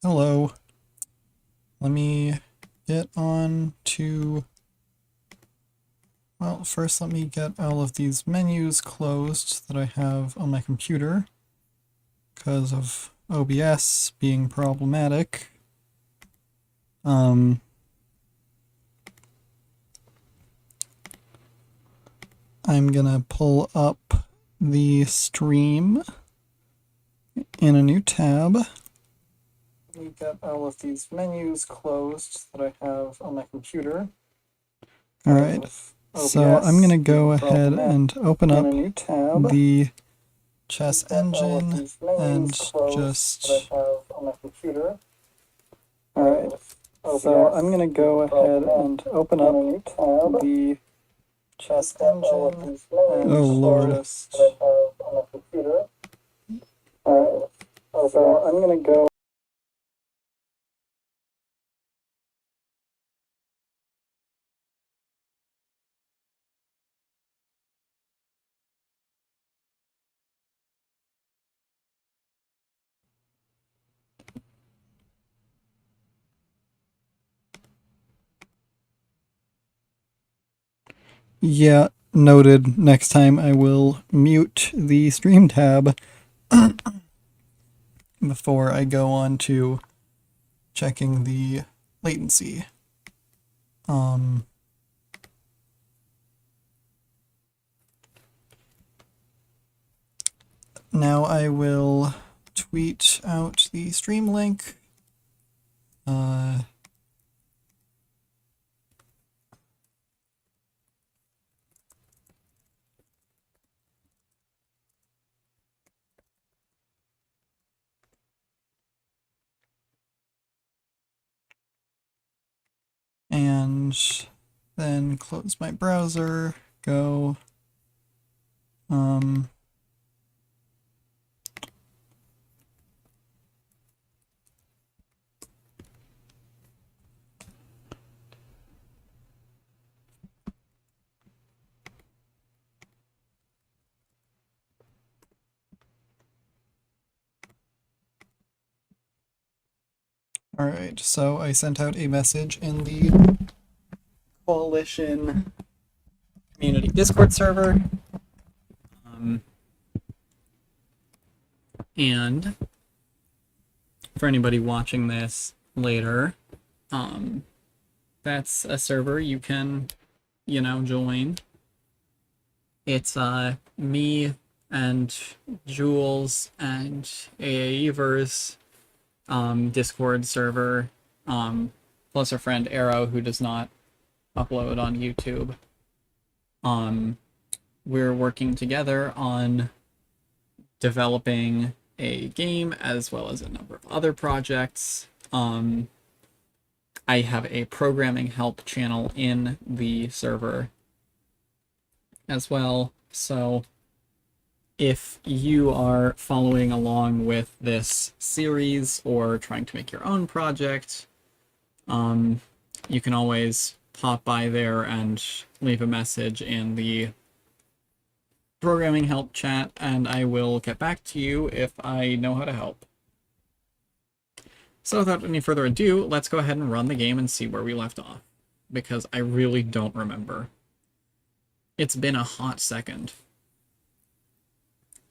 Hello. Let me get on to... Well, first let me get all of these menus closed that I have on my computer because of OBS being problematic. I'm gonna pull up the stream in a new tab. Let me get all of these menus closed that I have on my computer. Alright, so I'm gonna go ahead and open up the chess engine and just... Alright, so I'm gonna go ahead and open up the chess engine and oh lord. Alright, so I'm gonna go... Yeah, noted. Next time I will mute the stream tab before I go on to checking the latency. Now I will tweet out the stream link. And then close my browser, go, Alright, so I sent out a message in the Coalition Community Discord server. And for anybody watching this later, that's a server you can, join. It's me and Jules and AAEver's Discord server, plus our friend Arrow, who does not upload on YouTube. We're working together on developing a game as well as a number of other projects. I have a programming help channel in the server as well, so if you are following along with this series or trying to make your own project, you can always pop by there and leave a message in the programming help chat, and I will get back to you if I know how to help. So without any further ado, let's go ahead and run the game and see where we left off, because I really don't remember. It's been a hot second.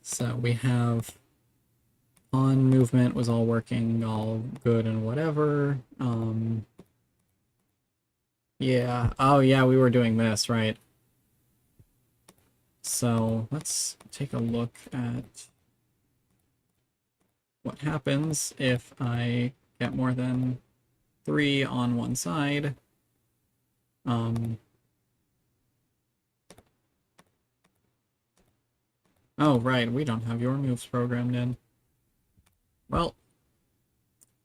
So we have pawn movement was all working, all good and whatever. Yeah, oh yeah, we were doing this, right? So let's take a look at what happens if I get more than 3 on one side. Oh, right, we don't have your moves programmed in. Well,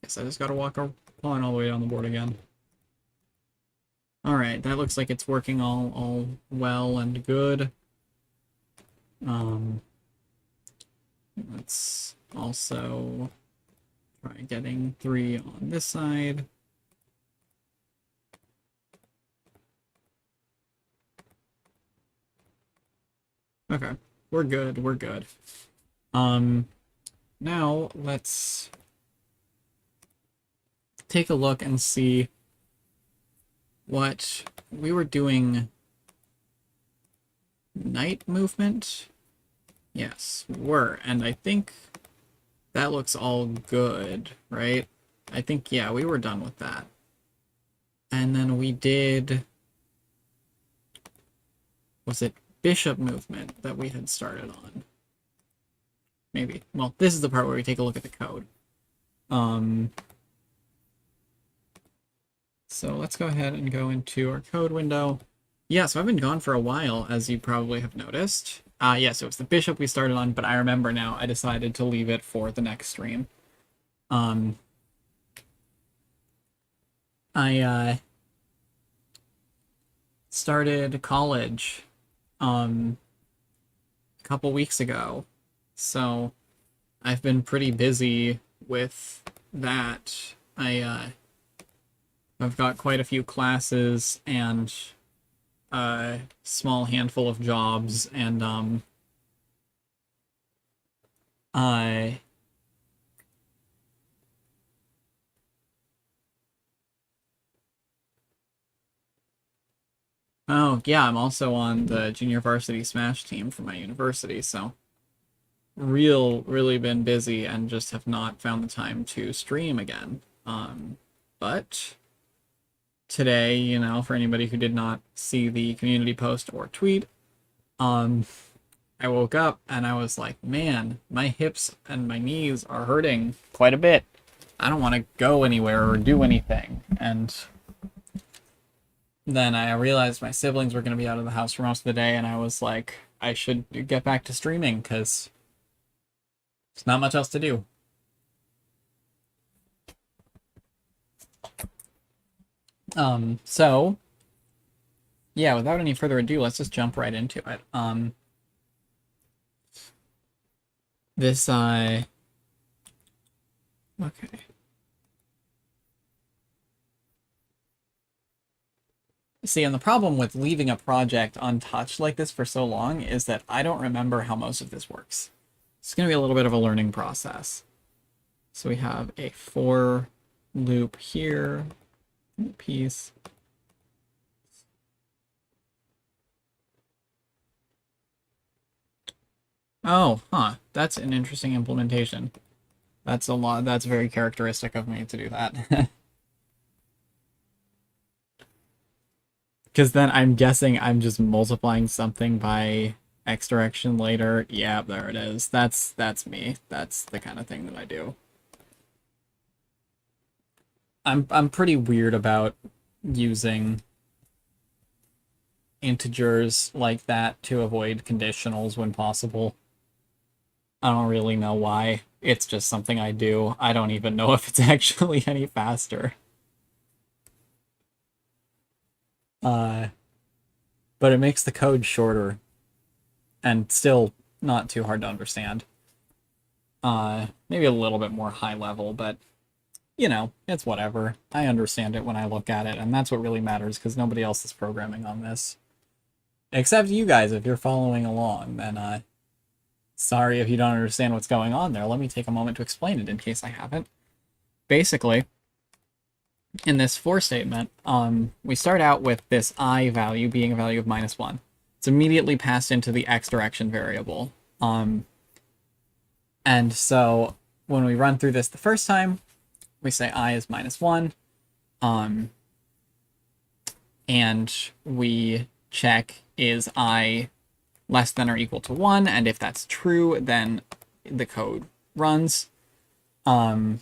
guess I just gotta walk a pawn all the way down the board again. Alright, that looks like it's working all well and good. Let's also try getting 3 on this side. Okay, we're good, we're good. Now let's take a look and see what we were doing. Night movement? Yes, we were. And I think that looks all good, right? I think, yeah, we were done with that. And then we did... Was it bishop movement that we had started on? Maybe. Well, this is the part where we take a look at the code. So let's go ahead and go into our code window. Yeah, so I've been gone for a while, as you probably have noticed. Yeah, so it's the bishop we started on, but I remember now I decided to leave it for the next stream. I started college a couple weeks ago, so I've been pretty busy with that. I've got quite a few classes and a small handful of jobs, and oh yeah, I'm also on the junior varsity Smash team for my university, so really been busy and just have not found the time to stream again. But today, you know, for anybody who did not see the community post or tweet, I woke up and I was like, man, my hips and my knees are hurting quite a bit. I don't want to go anywhere or do anything. And then I realized my siblings were going to be out of the house for most of the day, and I was like, I should get back to streaming because there's not much else to do. So yeah, without any further ado, let's just jump right into it. Okay. See, and the problem with leaving a project untouched like this for so long is that I don't remember how most of this works. It's going to be a little bit of a learning process. So we have a for loop here, piece. Oh, huh. That's an interesting implementation. That's a lot. That's very characteristic of me to do that. Because then I'm guessing I'm just multiplying something by X direction later. Yeah, there it is. That's me. That's the kind of thing that I do. I'm pretty weird about using integers like that to avoid conditionals when possible. I don't really know why. It's just something I do. I don't even know if it's actually any faster. But it makes the code shorter and still not too hard to understand. Maybe a little bit more high level, but you know, it's whatever. I understand it when I look at it, and that's what really matters, because nobody else is programming on this. Except you guys, if you're following along, then sorry if you don't understand what's going on there. Let me take a moment to explain it in case I haven't. Basically, in this for statement, we start out with this I value being a value of -1. It's immediately passed into the X direction variable. And so when we run through this the first time, we say I is -1. And we check, is I less than or equal to 1? And if that's true, then the code runs. And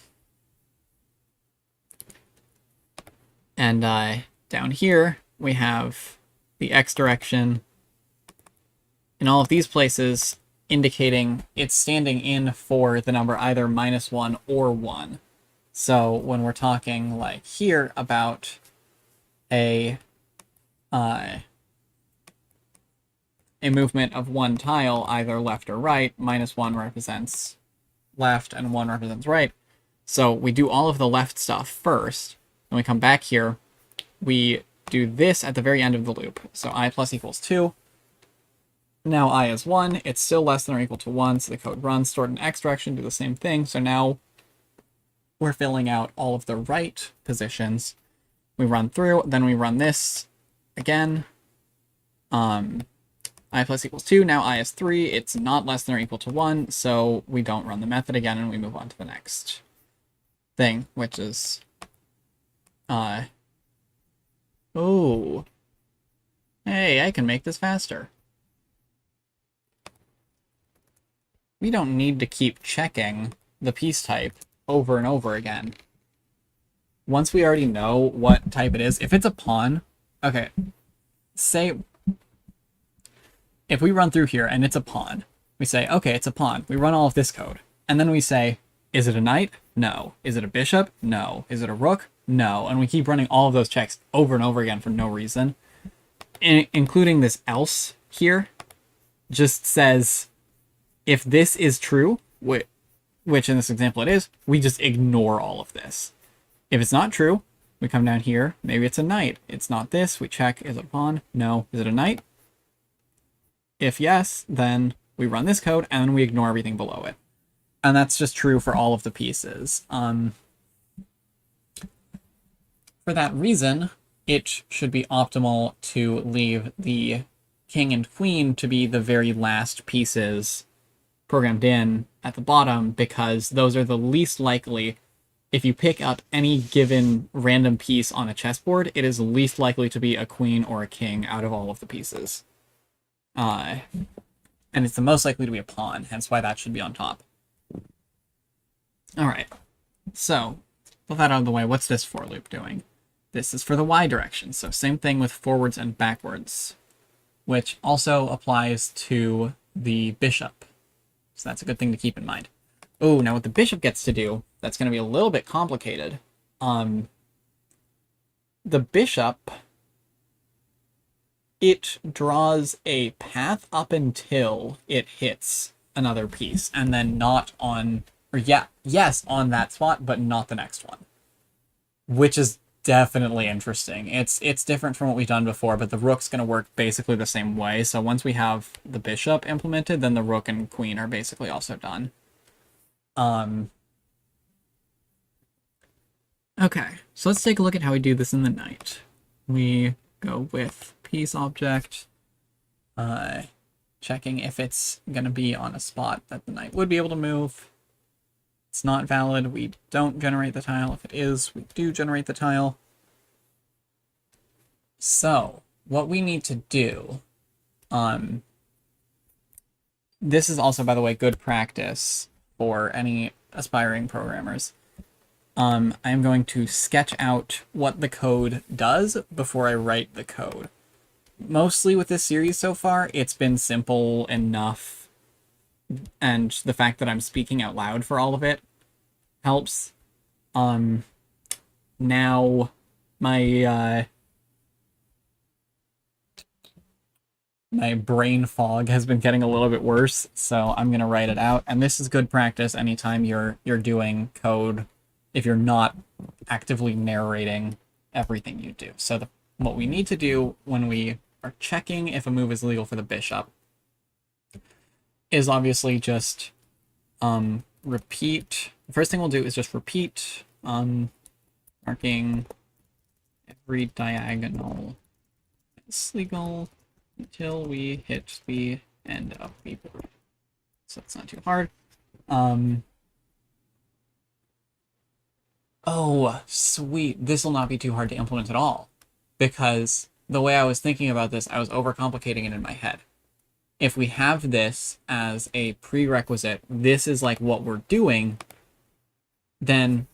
down here, we have the X direction in all of these places, indicating it's standing in for the number either -1 or 1. So when we're talking like here about a movement of one tile, either left or right, -1 represents left and 1 represents right. So we do all of the left stuff first. When we come back here, we do this at the very end of the loop. So I plus equals 2. Now I is 1. It's still less than or equal to 1, so the code runs. Stored in X direction, do the same thing. So now we're filling out all of the right positions. We run through, then we run this again. I plus equals 2, now I is 3, it's not less than or equal to 1, so we don't run the method again, and we move on to the next thing, which is, oh, hey, I can make this faster. We don't need to keep checking the piece type over and over again. Once we already know what type it is, if it's a pawn, okay, say, if we run through here and it's a pawn, we say, okay, it's a pawn. We run all of this code. And then we say, is it a knight? No. Is it a bishop? No. Is it a rook? No. And we keep running all of those checks over and over again for no reason. Including this else here just says, if this is true, which in this example it is, we just ignore all of this. If it's not true, we come down here. Maybe it's a knight. It's not this. We check, is it a pawn? No. Is it a knight? If yes, then we run this code and then we ignore everything below it. And that's just true for all of the pieces. For that reason, it should be optimal to leave the king and queen to be the very last pieces programmed in at the bottom, because those are the least likely. If you pick up any given random piece on a chessboard, it is least likely to be a queen or a king out of all of the pieces. And it's the most likely to be a pawn, hence why that should be on top. Alright, so, with that out of the way, what's this for loop doing? This is for the y direction, so same thing with forwards and backwards, which also applies to the bishop. So that's a good thing to keep in mind. Oh, now what the bishop gets to do, that's going to be a little bit complicated. The bishop, it draws a path up until it hits another piece, and then not on, or yes, on that spot, but not the next one. Which is definitely interesting. It's different from what we've done before, but the rook's going to work basically the same way. So once we have the bishop implemented, then the rook and queen are basically also done. Okay, so let's take a look at how we do this in the knight. We go with piece object, checking if it's going to be on a spot that the knight would be able to move. It's not valid, we don't generate the tile. If it is, we do generate the tile. So, what we need to do, this is also, by the way, good practice for any aspiring programmers. I am going to sketch out what the code does before I write the code. Mostly with this series so far, it's been simple enough, and the fact that I'm speaking out loud for all of it helps. Now my my brain fog has been getting a little bit worse, so I'm gonna write it out. And this is good practice anytime you're doing code, if you're not actively narrating everything you do. So what we need to do when we are checking if a move is legal for the bishop is obviously just repeat. The first thing we'll do is just repeat, marking every diagonal as legal until we hit the end of the board. So it's not too hard. Oh, sweet. This will not be too hard to implement at all, because the way I was thinking about this, I was overcomplicating it in my head. If we have this as a prerequisite, this is like what we're doing, then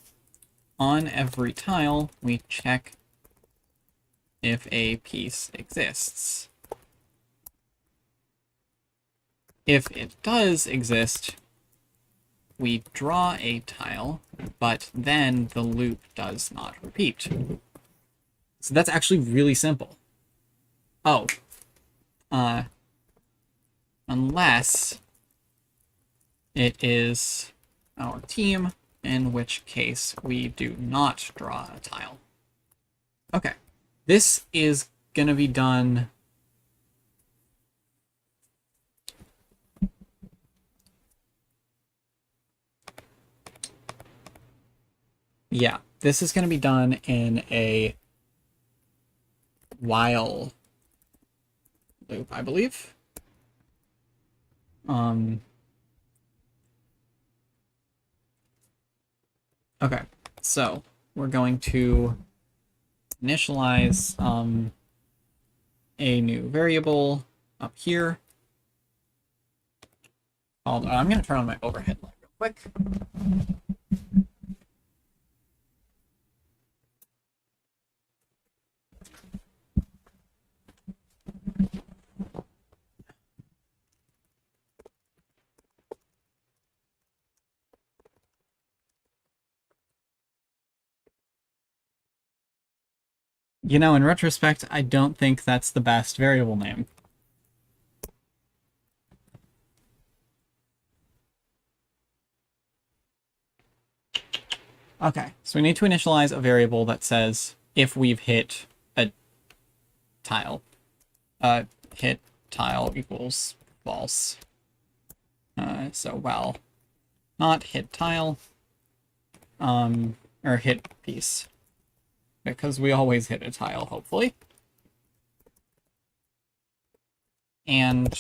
on every tile, we check if a piece exists. If it does exist, we draw a tile, but then the loop does not repeat. So that's actually really simple. Oh. Unless it is our team, in which case we do not draw a tile. Okay. This is going to be done Yeah, this is going to be done in a while loop, I believe. Okay, so we're going to initialize a new variable up here called, I'm going to turn on my overhead light real quick. You know, in retrospect, I don't think that's the best variable name. Okay, so we need to initialize a variable that says if we've hit a tile. Hit tile equals false. So while not hit tile, or hit piece, because we always hit a tile, hopefully. And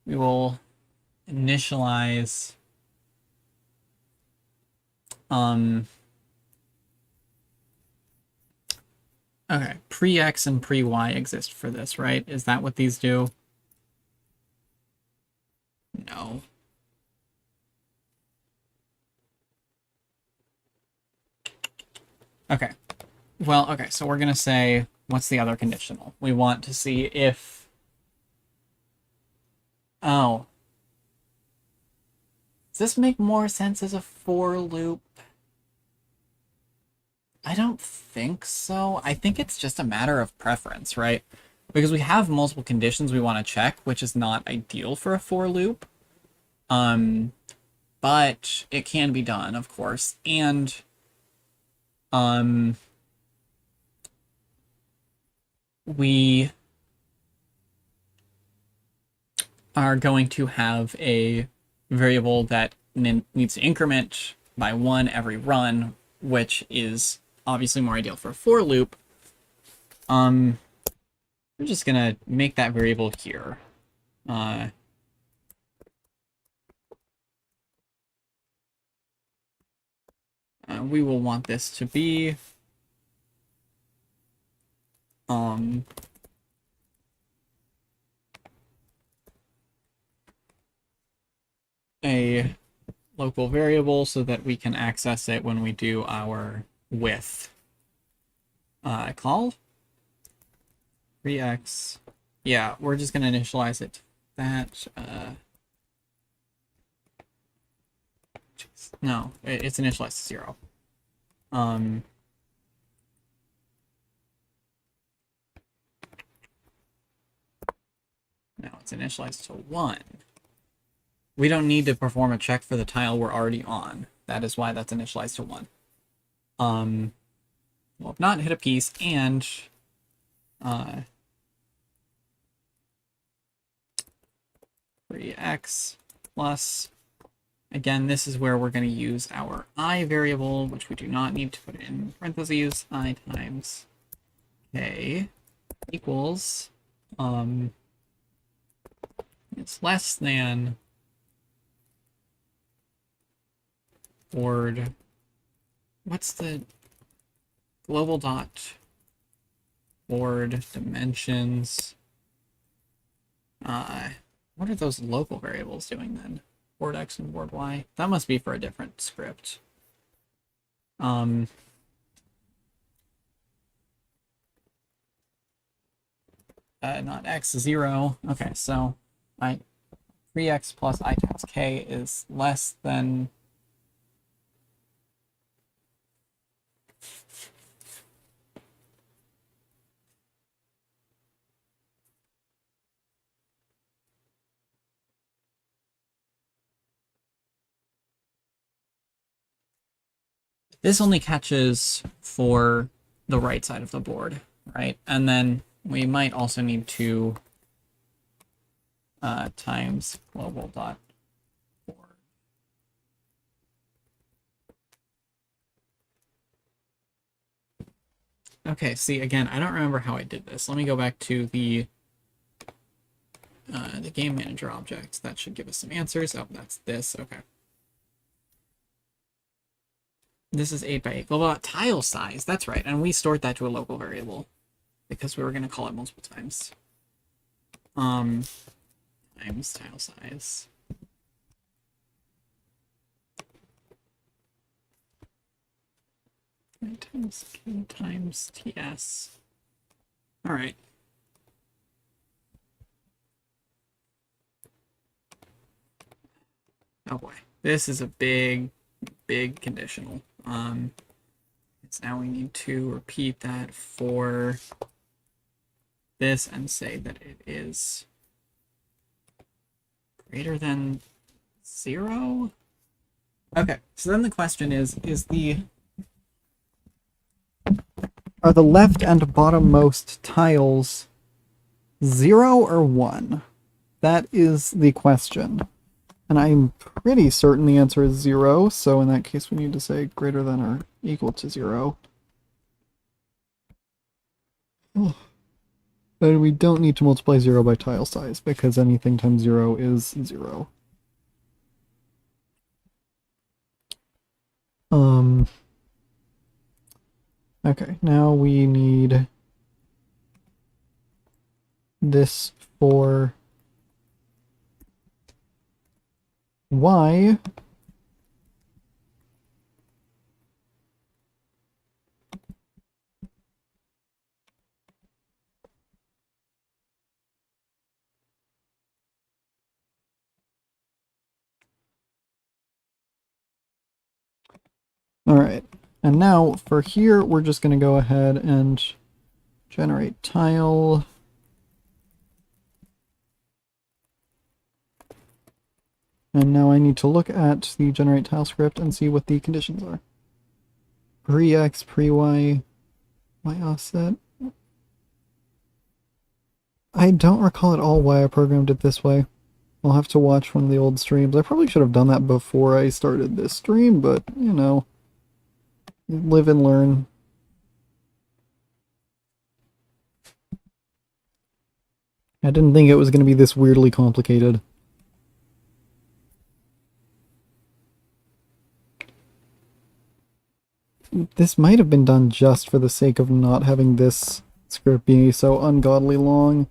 we will initialize okay, pre-x and pre-y exist for this, right? Is that what these do? No. Okay. Well, okay, so we're going to say, what's the other conditional? We want to see if... Oh. Does this make more sense as a for loop? I don't think so. I think it's just a matter of preference, right? Because we have multiple conditions we want to check, which is not ideal for a for loop. But it can be done, of course. And we are going to have a variable that needs to increment by 1 every run, which is obviously more ideal for a for loop. We're just gonna make that variable here. We will want this to be a local variable so that we can access it when we do our with call. 3x. Yeah, we're just going to initialize it to that. No, it's initialized to 0. No, it's initialized to 1. We don't need to perform a check for the tile we're already on. That is why that's initialized to 1. Well, if not, hit a piece, and 3x plus, again, this is where we're going to use our I variable, which we do not need to put in parentheses, I times k equals, it's less than board, what's the global dot board dimensions? What are those local variables doing then? Board X and board Y? That must be for a different script. Not X, 0. Okay, so 3x plus I times k is less than... This only catches for the right side of the board, right? And then we might also need to times global dot board. Okay, see, again, I don't remember how I did this. Let me go back to the game manager object. That should give us some answers. Oh, that's this. Okay. This is 8 by 8. Well, tile size. That's right. And we stored that to a local variable because we were going to call it multiple times. Times tile size. Times k times ts. All right. Oh boy, this is a big conditional. It's now we need to repeat that for this and say that it is greater than 0. Okay, so then the question is are the left and bottommost tiles 0 or 1? That is the question. And I'm pretty certain the answer is 0, so in that case we need to say greater than or equal to 0. Oh. But we don't need to multiply 0 by tile size, because anything times 0 is 0. Okay, now we need this for y. Alright, and now for here, we're just going to go ahead and generate tile. And now I need to look at the generate tile script and see what the conditions are. Pre-x, pre-y, y offset. I don't recall at all why I programmed it this way. I'll have to watch one of the old streams. I probably should have done that before I started this stream, but, you know, live and learn. I didn't think it was going to be this weirdly complicated. This might have been done just for the sake of not having this script be so ungodly long,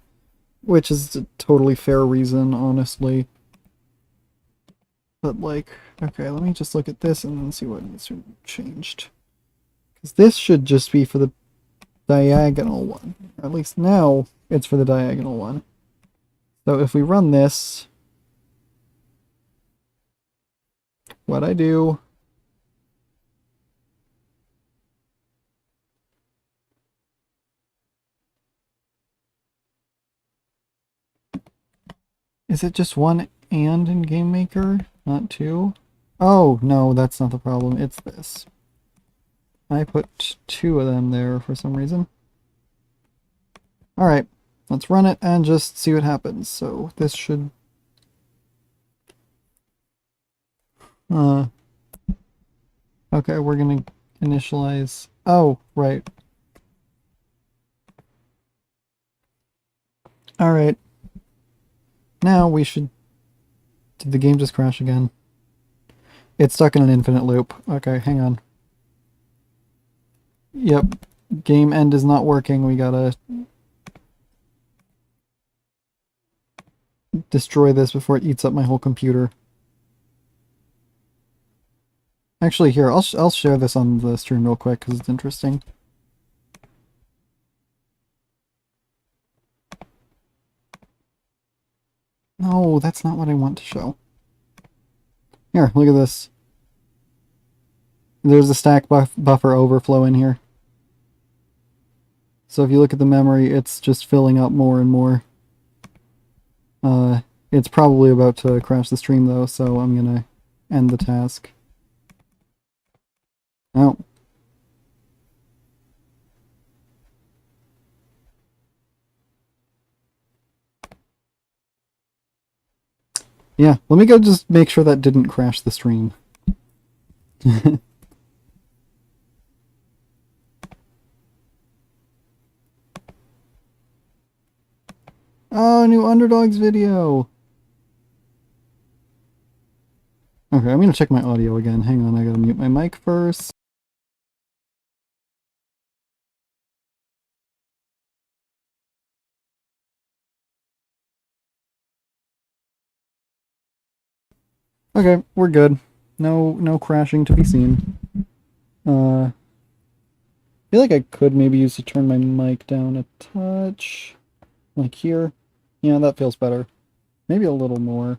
which is a totally fair reason, honestly. But, like, okay, let me just look at this and see what needs to be changed. Because this should just be for the diagonal one. Or at least now it's for the diagonal one. So if we run this, what I do is it just one and in GameMaker, not two? Oh, no, that's not the problem. It's this. I put 2 of them there for some reason. Alright, let's run it and just see what happens. So this should... Okay, we're gonna initialize... Oh, right. Alright. Now we should... Did the game just crash again? It's stuck in an infinite loop. Okay, hang on. Yep. Game end is not working. We gotta destroy this before it eats up my whole computer. Actually, here, I'll share this on the stream real quick because it's interesting. No, that's not what I want to show. Here, look at this. There's a stack buffer overflow in here. So if you look at the memory, it's just filling up more and more. It's probably about to crash the stream though, so I'm gonna end the task. Oh. Yeah, let me go just make sure that didn't crash the stream. Oh, new Underdogs video! Okay, I'm gonna check my audio again. Hang on, I gotta mute my mic first. Okay, we're good. No crashing to be seen. I feel like I could maybe use to turn my mic down a touch. Like here. Yeah, that feels better. Maybe a little more.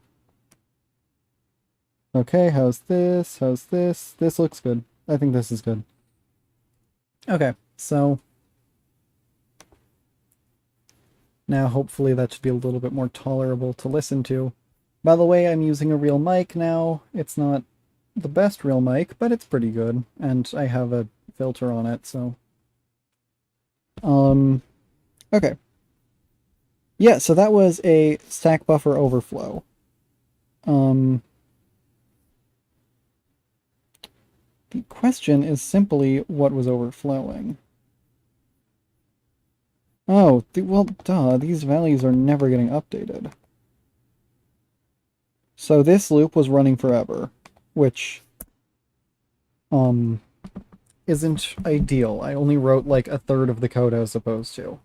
Okay, how's this? How's this? This looks good. I think this is good. Okay, so now hopefully that should be a little bit more tolerable to listen to. By the way, I'm using a real mic now. It's not the best real mic, but it's pretty good. And I have a filter on it, so... Okay. Yeah, so that was a stack buffer overflow. The question is simply what was overflowing. Oh, well, duh, these values are never getting updated. So this loop was running forever, which, isn't ideal. I only wrote like a third of the code I was supposed to.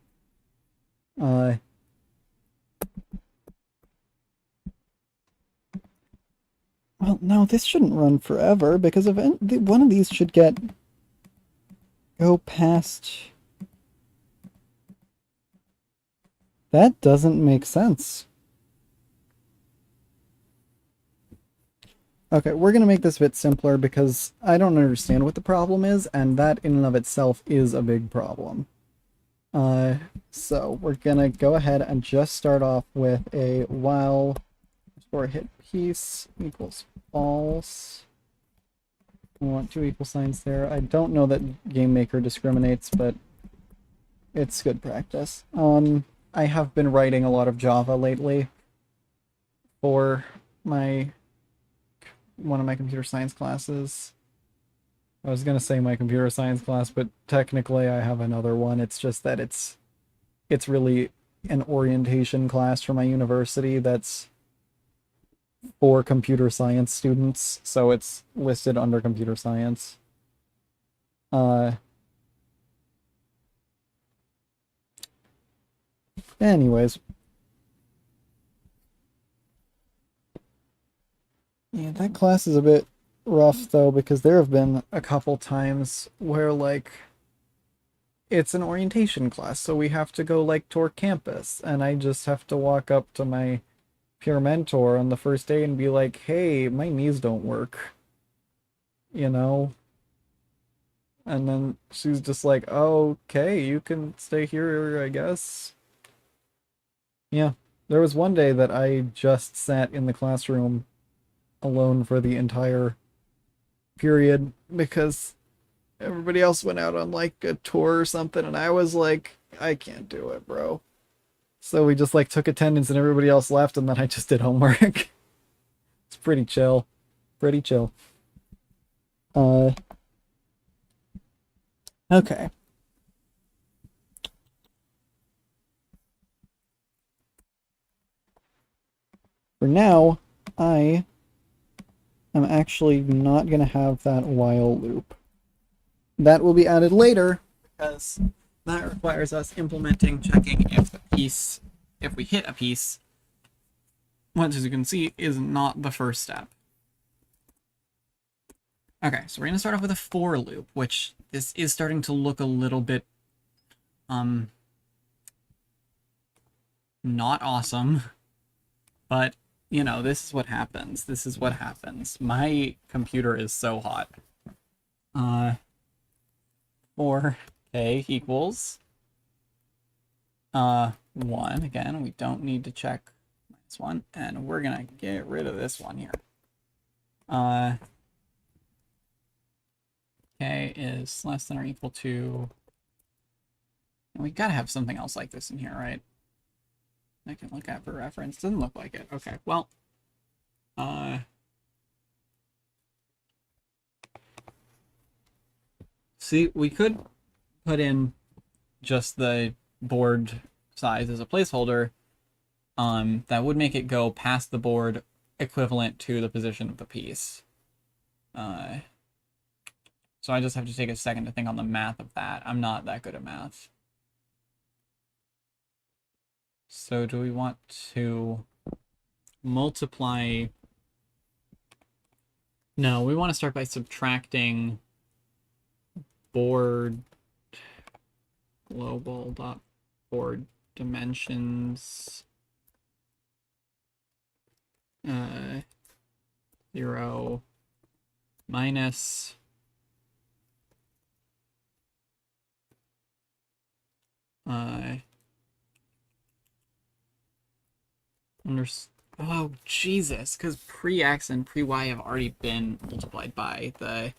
Well, no, this shouldn't run forever, because one of these should go past... That doesn't make sense. Okay, we're gonna make this a bit simpler because I don't understand what the problem is, and that in and of itself is a big problem. So we're gonna go ahead and just start off with a while for hit piece equals false. We want two equal signs there. I don't know that GameMaker discriminates, but it's good practice. I have been writing a lot of Java lately for one of my computer science classes. I was gonna say my computer science class, but technically I have another one. It's just that it's really an orientation class for my university that's for computer science students, so it's listed under computer science. Anyways. Yeah, that class is a bit rough though, because there have been a couple times where like it's an orientation class, so we have to go like tour campus, and I just have to walk up to my peer mentor on the first day and be like, hey, my knees don't work, you know? And then she's just like, oh, okay, you can stay here, I guess. Yeah, there was one day that I just sat in the classroom alone for the entire period because everybody else went out on like a tour or something, and I was like, I can't do it, bro. So we just like took attendance and everybody else left, and then I just did homework. It's pretty chill. Pretty chill. Okay. For now, I am actually not going to have that while loop. That will be added later, because that requires us implementing checking if we hit a piece, which as you can see is not the first step. Okay, so we're going to start off with a for loop, which this is starting to look a little bit, not awesome, but, you know, this is what happens. This is what happens. My computer is so hot. For k equals 1. Again, we don't need to check this one, and we're gonna get rid of this one here. K is less than or equal to, and we gotta have something else like this in here, right? I can look at for reference. Doesn't look like it. Okay, well, see, we could put in just the board size as a placeholder, that would make it go past the board equivalent to the position of the piece. So I just have to take a second to think on the math of that. I'm not that good at math. So do we want to multiply? No, we want to start by subtracting board global dot board dimensions 0 minus oh Jesus, because pre-x and pre-y have already been multiplied by the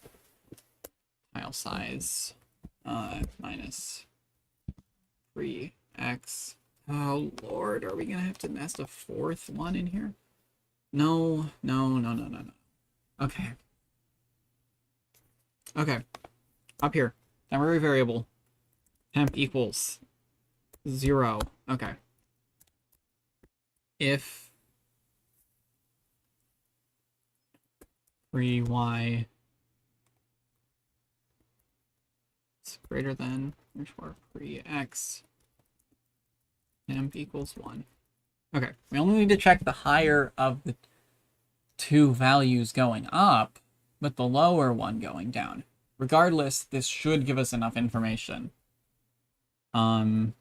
tile size minus pre-x. Oh Lord, are we gonna have to nest a fourth one in here? No. Okay. Okay. Up here. Temporary variable. Temp equals 0. Okay. If pre-y is greater than or pre-x, temp equals 1. Okay, we only need to check the higher of the two values going up, but the lower one going down. Regardless, this should give us enough information. Lord.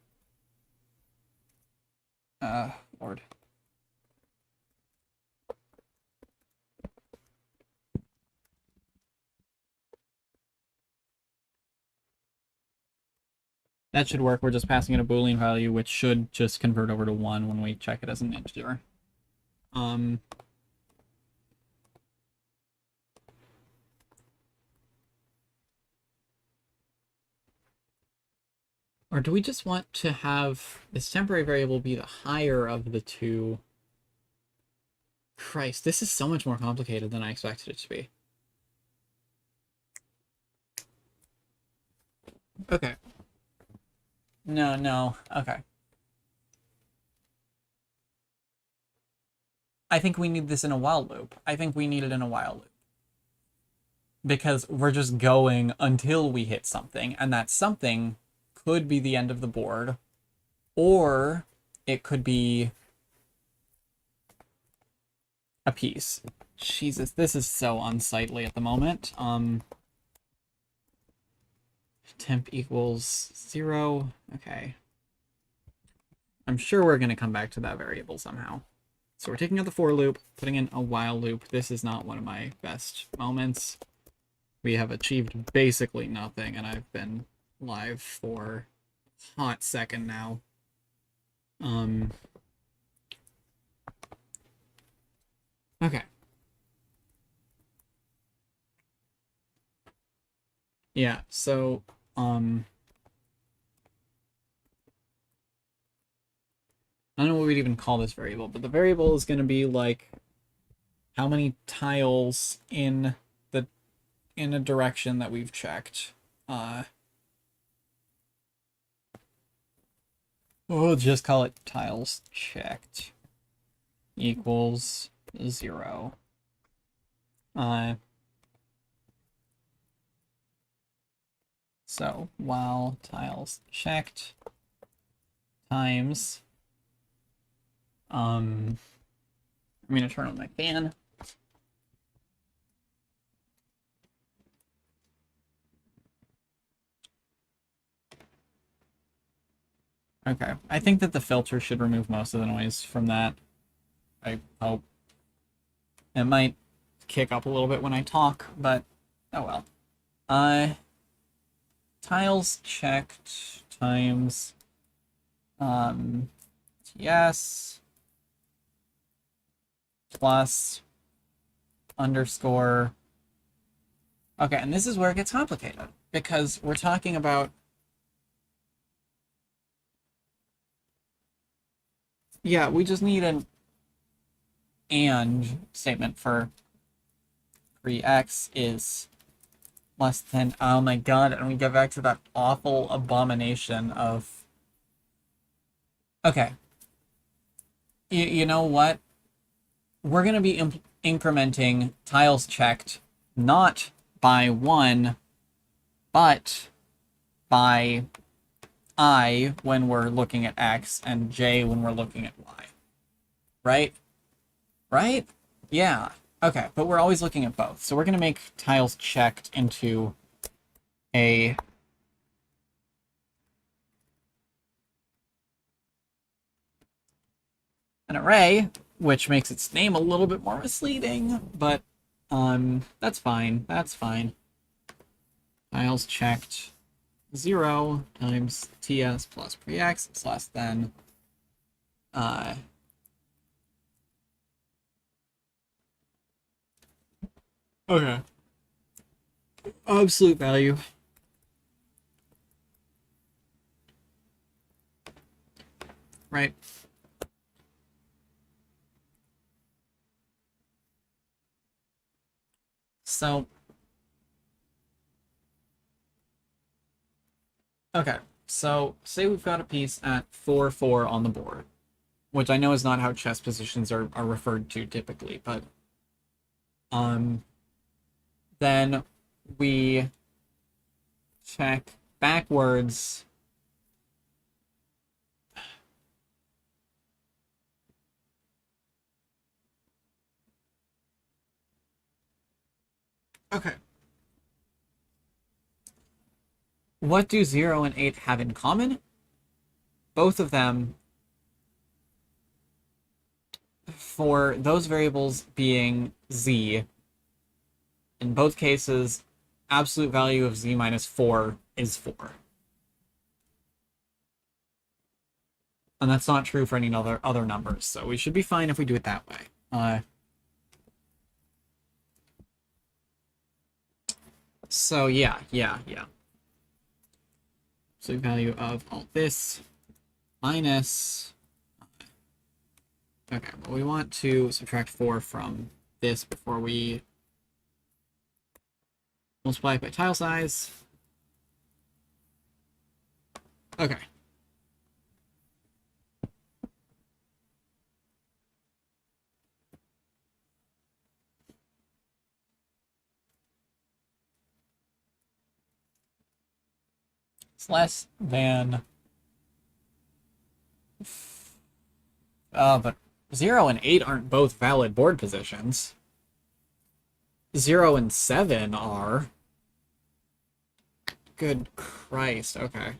That should work. We're just passing in a Boolean value, which should just convert over to 1 when we check it as an integer. Or do we just want to have this temporary variable be the higher of the two? Christ, this is so much more complicated than I expected it to be. Okay. No. Okay. I think we need this in a while loop. I think we need it in a while loop. Because we're just going until we hit something, and that something could be the end of the board, or it could be a piece. Jesus, this is so unsightly at the moment. Temp equals 0. Okay. I'm sure we're going to come back to that variable somehow. So we're taking out the for loop, putting in a while loop. This is not one of my best moments. We have achieved basically nothing, and I've been live for a hot second now. Okay. Yeah, so, I don't know what we'd even call this variable, but the variable is going to be like how many tiles in a direction that we've checked. We'll just call it tiles checked equals 0. So while tiles checked times, I'm gonna turn on my fan. Okay, I think that the filter should remove most of the noise from that. I hope. It might kick up a little bit when I talk, but oh well. Tiles checked times yes plus underscore. Okay, and this is where it gets complicated because we're talking about we just need an and statement for pre-x is less than, oh my god, and we get back to that awful abomination of, okay, You know what? We're going to be incrementing tiles checked not by 1, but by I when we're looking at X and J when we're looking at Y. Right? Right? Yeah. Okay, but we're always looking at both. So we're going to make tiles checked into an array, which makes its name a little bit more misleading, but that's fine. That's fine. Tiles checked 0 times ts plus prex is less than okay. Absolute value. Right. So okay. So say we've got a piece at 4-4 on the board, which I know is not how chess positions are referred to typically, but then we check backwards. Okay. What do 0 and 8 have in common? Both of them, for those variables being z, in both cases, absolute value of z minus 4 is 4. And that's not true for any other numbers, so we should be fine if we do it that way. So yeah. So value of all this minus... Okay, well, we want to subtract 4 from this before we multiply it by tile size. Okay. It's less than... but 0 and 8 aren't both valid board positions. 0 and 7 are. Good Christ, okay.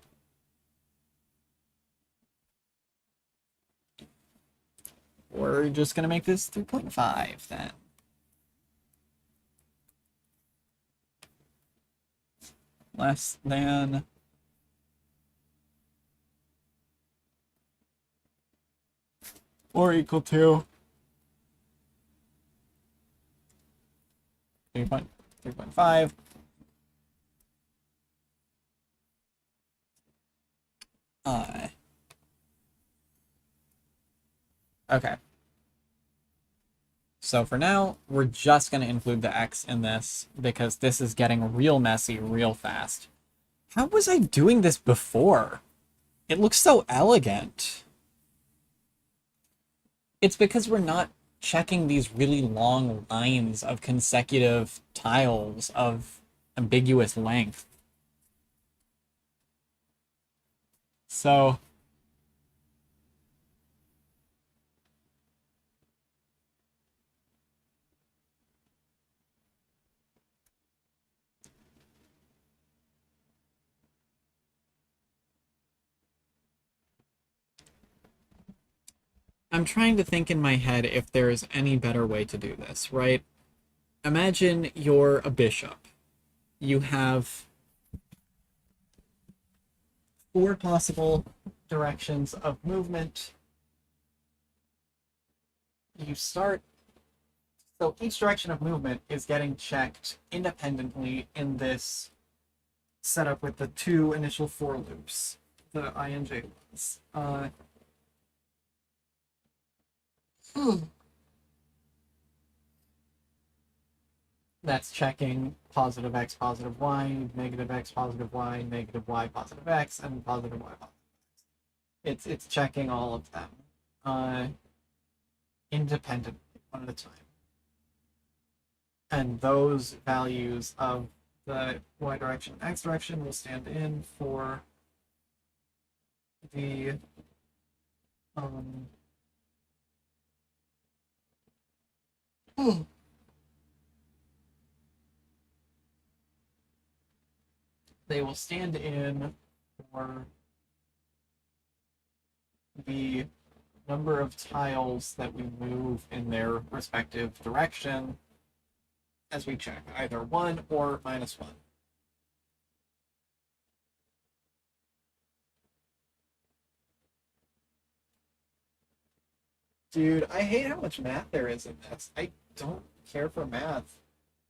We're just gonna make this 3.5 then. Less than... or equal to 3.5. Okay. So for now, we're just going to include the x in this because this is getting real messy real fast. How was I doing this before? It looks so elegant. It's because we're not checking these really long lines of consecutive tiles of ambiguous length. So I'm trying to think in my head if there's any better way to do this, right? Imagine you're a bishop. You have 4 possible directions of movement. You start... So each direction of movement is getting checked independently in this setup with the 2 initial for loops, the INJ ones. That's checking positive x, positive y, negative x, positive y, negative y, positive x, and positive y, positive x. It's checking all of them. independently, one at a time. And those values of the y direction and x direction will stand in for the they will stand in for the number of tiles that we move in their respective direction as we check, either 1 or -1. Dude, I hate how much math there is in this. I don't care for math.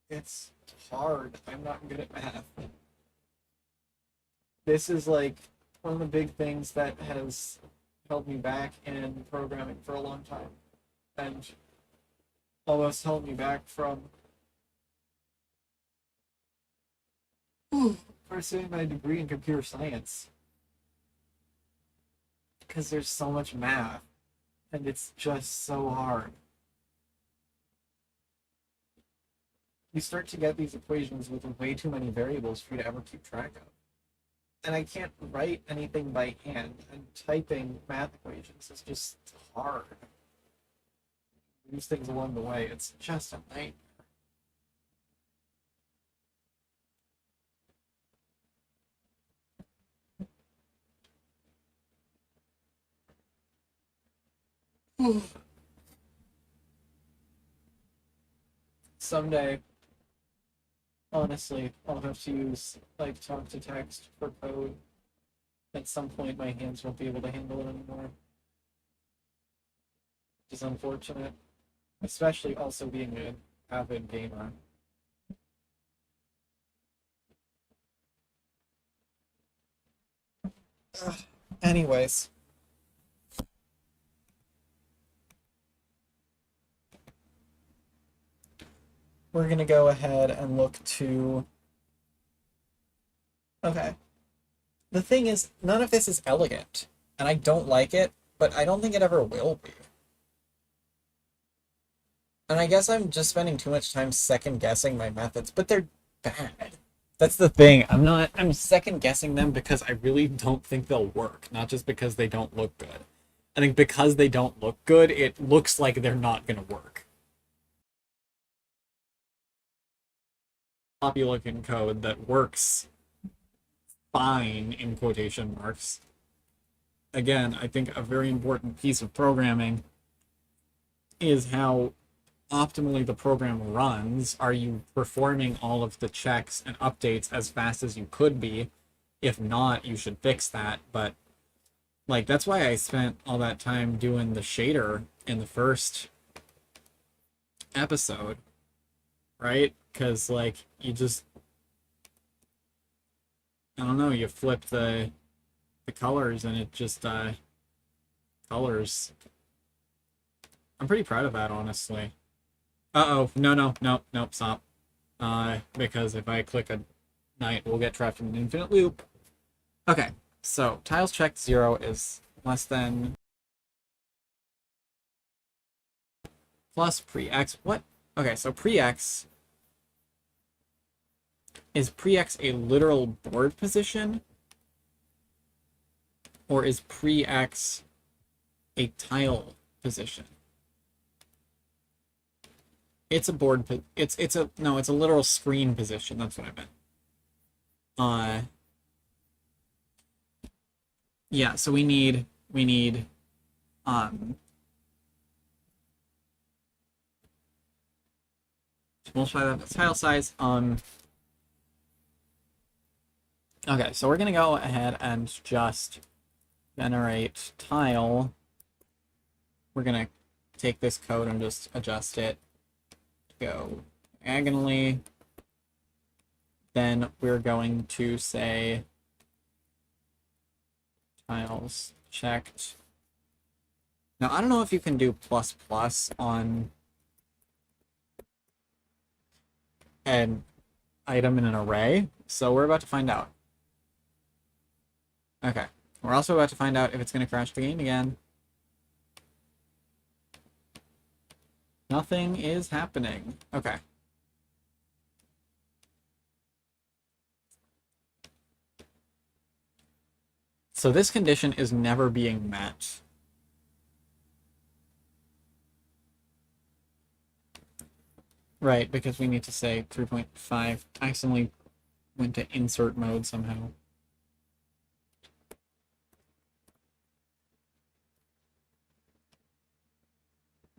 It's hard. I'm not good at math. This is like one of the big things that has held me back in programming for a long time. And almost held me back from pursuing my degree in computer science. Because there's so much math. And it's just so hard. You start to get these equations with way too many variables for you to ever keep track of. And I can't write anything by hand, and typing math equations is just hard. Lose things along the way. It's just a nightmare. Someday, honestly, I'll have to use like talk to text for code. At some point, my hands won't be able to handle it anymore, which is unfortunate. Especially also being an avid gamer. Anyways. We're going to go ahead and look to... Okay. The thing is, none of this is elegant, and I don't like it, but I don't think it ever will be. And I guess I'm just spending too much time second-guessing my methods, but they're bad. That's the thing. I'm second-guessing them because I really don't think they'll work, not just because they don't look good. I think because they don't look good, it looks like they're not going to work. Sloppy looking code that works fine in quotation marks. Again, I think a very important piece of programming is how optimally the program runs. Are you performing all of the checks and updates as fast as you could be? If not, you should fix that. But like, that's why I spent all that time doing the shader in the first episode, right? Because like, you just, I don't know, you flip the colors and it just colors. I'm pretty proud of that, honestly. Uh-oh, no, stop. Because if I click a night, we'll get trapped in an infinite loop. Okay, so tiles checked 0 is less than plus pre-x. What? Okay, so pre-x is pre-x a literal board position? Or is pre-x a tile position? It's a board, it's a literal screen position, that's what I meant. Yeah, so we need, to multiply that by tile size, okay, so we're gonna go ahead and just generate tile. We're gonna take this code and just adjust it to go diagonally. Then we're going to say tiles checked. Now, I don't know if you can do plus plus on an item in an array, so we're about to find out. Okay, we're also about to find out if it's going to crash the game again. Nothing is happening. Okay. So this condition is never being met. Right, because we need to say 3.5. I accidentally went to insert mode somehow.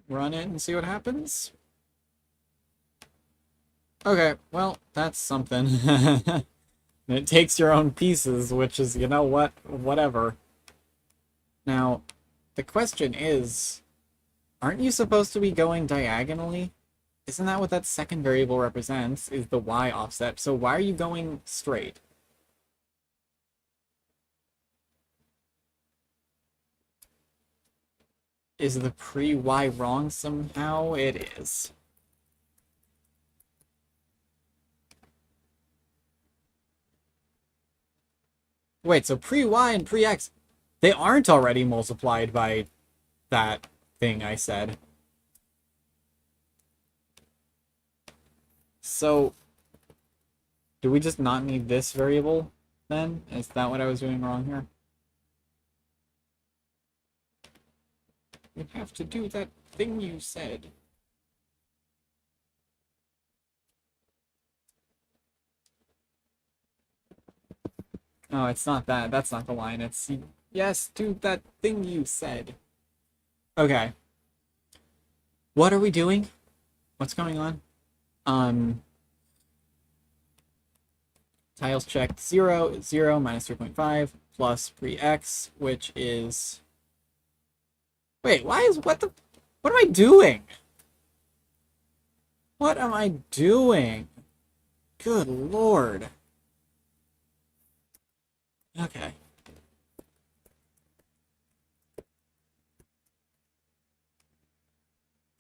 Run it and see what happens. Okay, well, that's something. It takes your own pieces, which is, you know what, whatever. Now, the question is, aren't you supposed to be going diagonally? Isn't that what that second variable represents, is the y offset? So why are you going straight? Is the pre-y wrong somehow? It is. Wait, so pre-y and pre-x, they aren't already multiplied by that thing I said. So, do we just not need this variable, then? Is that what I was doing wrong here? We have to do that thing you said. Oh, it's not that. That's not the line. It's, yes, do that thing you said. Okay. What are we doing? What's going on? Tiles checked 0, 0 minus 3.5 plus pre-x, which is... Wait, what am I doing? What am I doing? Good lord. Okay.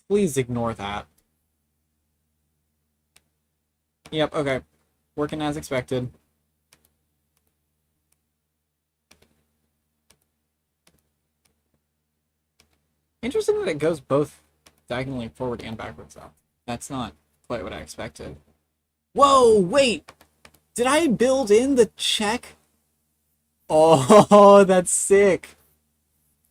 Please ignore that. Yep, okay. Working as expected. Interesting that it goes both diagonally forward and backwards, though. That's not quite what I expected. Whoa, wait! Did I build in the check? Oh, that's sick.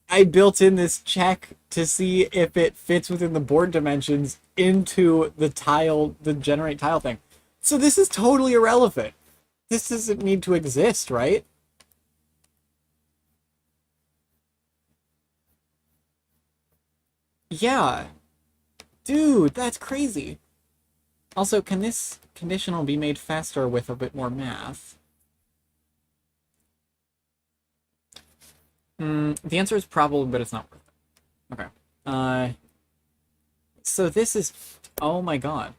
I built in this check to see if it fits within the board dimensions into the tile, the generate tile thing. So this is totally irrelevant. This doesn't need to exist, right? Yeah. Dude, that's crazy. Also, can this conditional be made faster with a bit more math? The answer is probably, but it's not worth it. Okay. So this is... Oh my god.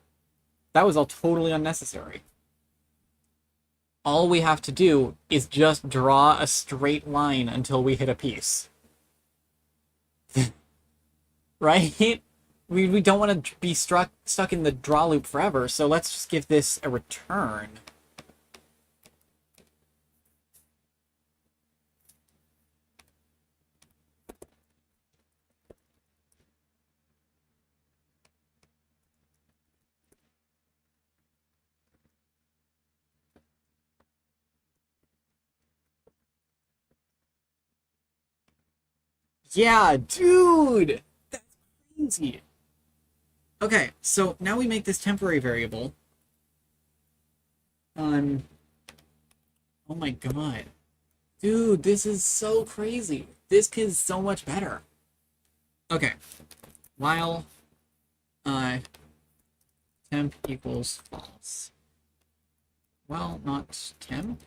That was all totally unnecessary. All we have to do is just draw a straight line until we hit a piece. Right? We don't want to be stuck in the draw loop forever, so let's just give this a return. Yeah, dude! That's crazy. Okay, so now we make this temporary variable. Oh my god. Dude, this is so crazy. This is so much better. Okay. While temp equals false. Well, not temp.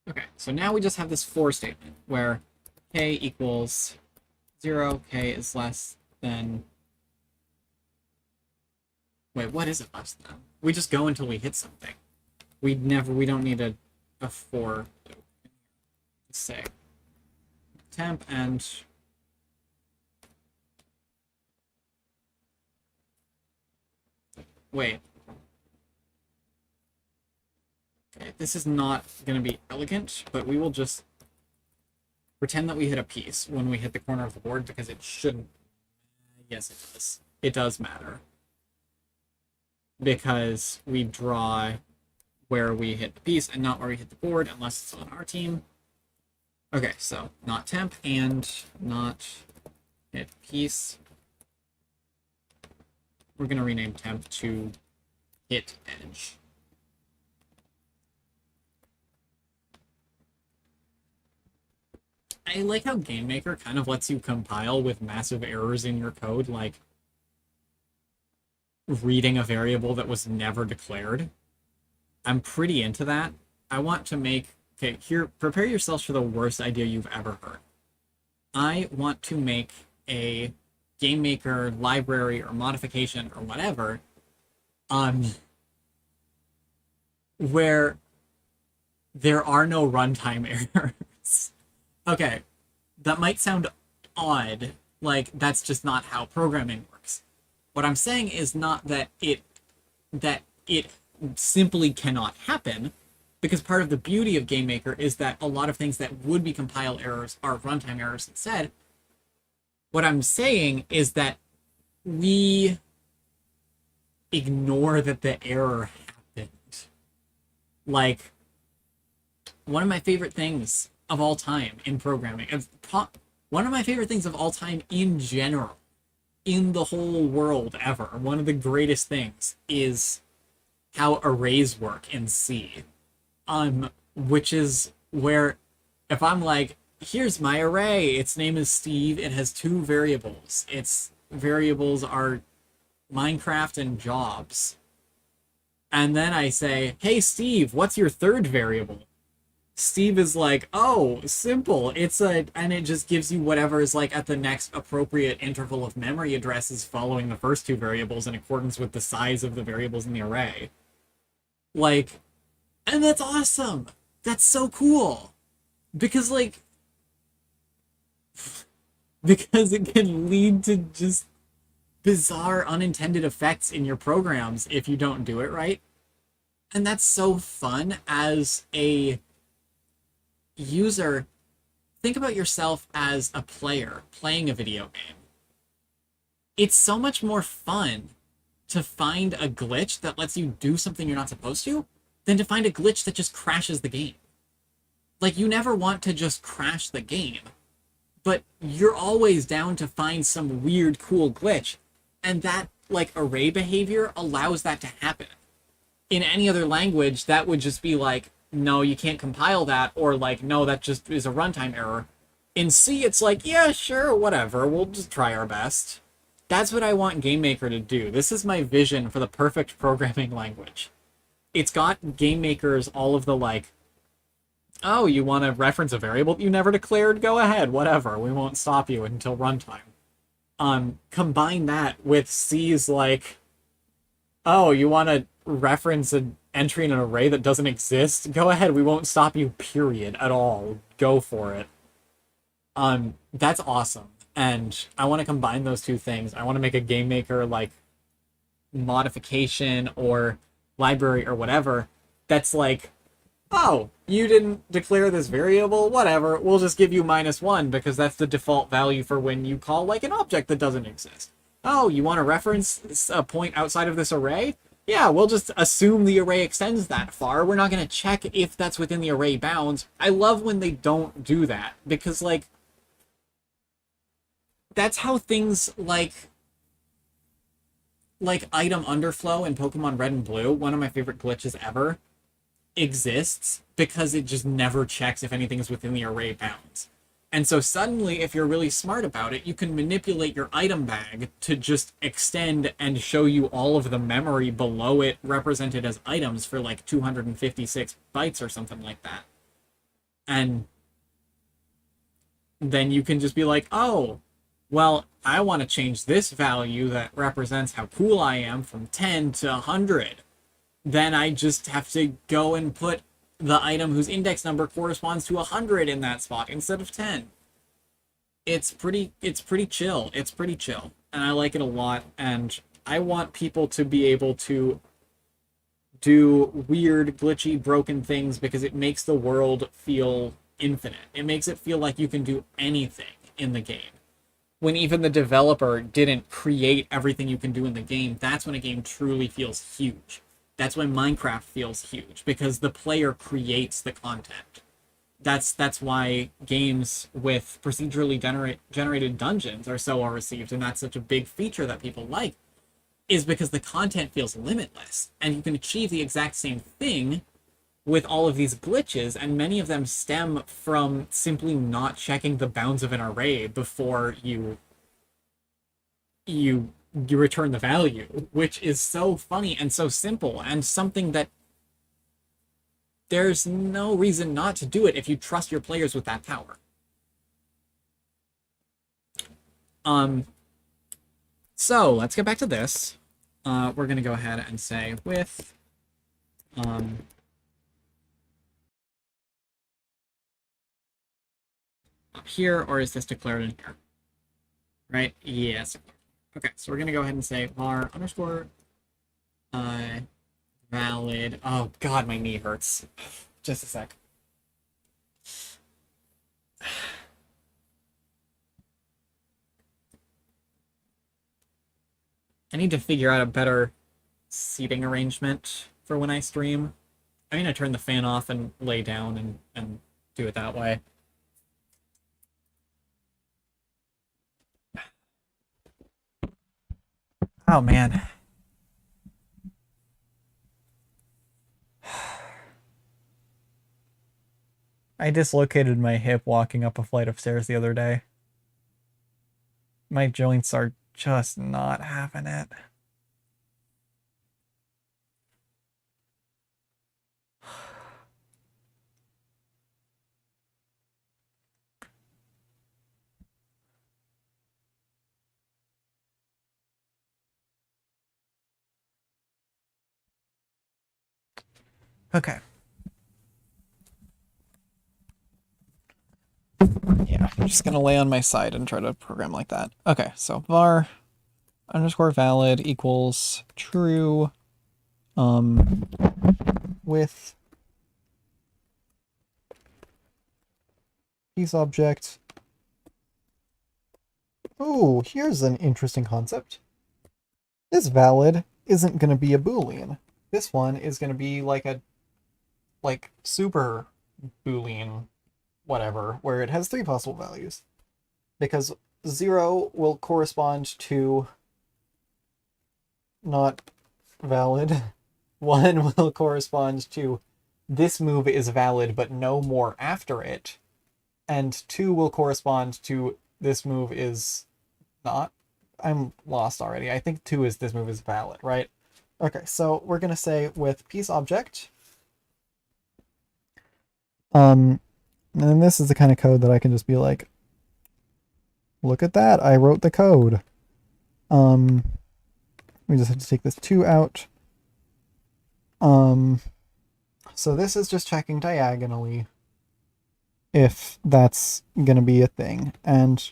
Okay, so now we just have this for statement where k equals 0, k is less than... Wait, what is it less than? We just go until we hit something. We don't need a for say temp and wait. Okay, this is not going to be elegant, but we will just pretend that we hit a piece when we hit the corner of the board because it shouldn't Yes, it does. It does matter. Because we draw where we hit the piece and not where we hit the board unless it's on our team. Okay, so not temp and not hit piece. We're going to rename temp to hit edge. I like how GameMaker kind of lets you compile with massive errors in your code, like reading a variable that was never declared. I'm pretty into that. I want to make... Okay, here, prepare yourselves for the worst idea you've ever heard. I want to make a GameMaker library or modification or whatever, where there are no runtime errors. Okay, that might sound odd, like that's just not how programming works. What I'm saying is not that it simply cannot happen, because part of the beauty of GameMaker is that a lot of things that would be compile errors are runtime errors instead. What I'm saying is that we ignore that the error happened. Like, one of my favorite things of all time in programming, one of my favorite things of all time in general, in the whole world ever, one of the greatest things is how arrays work in C. Which is where if I'm like, here's my array, its name is Steve, it has 2 variables. Its variables are Minecraft and jobs. And then I say, hey Steve, what's your 3rd variable? Steve is like, oh, simple. And it just gives you whatever is like at the next appropriate interval of memory addresses following the first 2 variables in accordance with the size of the variables in the array. Like, and that's awesome. That's so cool. Because, like, because it can lead to just bizarre unintended effects in your programs if you don't do it right. And that's so fun as a user. Think about yourself as a player playing a video game. It's so much more fun to find a glitch that lets you do something you're not supposed to than to find a glitch that just crashes the game. Like, you never want to just crash the game, but you're always down to find some weird, cool glitch, and that, like, array behavior allows that to happen. In any other language, that would just be like, no, you can't compile that, or like, no, that just is a runtime error. In C, it's like, yeah, sure, whatever, we'll just try our best. That's what I want GameMaker to do. This is my vision for the perfect programming language. It's got GameMaker's all of the, like, oh, you want to reference a variable that you never declared? Go ahead, whatever. We won't stop you until runtime. Combine that with C's, like, oh, you want to reference an entry in an array that doesn't exist? Go ahead, we won't stop you, period, at all. Go for it. That's awesome. And I want to combine those 2 things. I want to make a GameMaker, like, modification or library or whatever that's like, oh, you didn't declare this variable, whatever, we'll just give you -1 because that's the default value for when you call, like, an object that doesn't exist. Oh, you want to reference a point outside of this array? Yeah, we'll just assume the array extends that far. We're not going to check if that's within the array bounds. I love when they don't do that, because, like, that's how things like item underflow in Pokemon Red and Blue, one of my favorite glitches ever, exists because it just never checks if anything is within the array bounds. And so suddenly, if you're really smart about it, you can manipulate your item bag to just extend and show you all of the memory below it represented as items for like 256 bytes or something like that. And then you can just be like, oh, well, I want to change this value that represents how cool I am from 10 to 100. Then I just have to go and put the item whose index number corresponds to 100 in that spot instead of 10. It's pretty chill. It's pretty chill. And I like it a lot. And I want people to be able to do weird, glitchy, broken things because it makes the world feel infinite. It makes it feel like you can do anything in the game. when even the developer didn't create everything you can do in the game, that's when a game truly feels huge. That's when Minecraft feels huge because the player creates the content. That's why games with procedurally generated dungeons are so well received, and that's such a big feature that people like, is because the content feels limitless, and you can achieve the exact same thing with all of these glitches, and many of them stem from simply not checking the bounds of an array before you return the value, which is so funny and so simple and something that there's no reason not to do it if you trust your players with that power. So let's get back to this. We're gonna go ahead and say with up here, or is this declared in here? Right? Yes. Okay, so we're gonna go ahead and say var underscore valid. Oh god, my knee hurts. Just a sec. I need to figure out a better seating arrangement for when I stream. I'm gonna turn the fan off and lay down and do it that way. Oh man. I dislocated my hip walking up a flight of stairs the other day. My joints are just not having it. Okay. Yeah, I'm just gonna lay on my side and try to program like that. Okay, so var underscore valid equals true with piece object. Oh, here's an interesting concept. This valid isn't going to be a Boolean. This one is going to be like a super Boolean whatever, where it has 3 possible values. Because 0 will correspond to not valid. 1 will correspond to this move is valid but no more after it. And 2 will correspond to this move is not. I'm lost already. I think 2 is this move is valid, right? Okay, so we're going to say with piece object. And this is the kind of code that I can just be like, look at that, I wrote the code. We just have to take this 2 out. So this is just checking diagonally if that's going to be a thing. And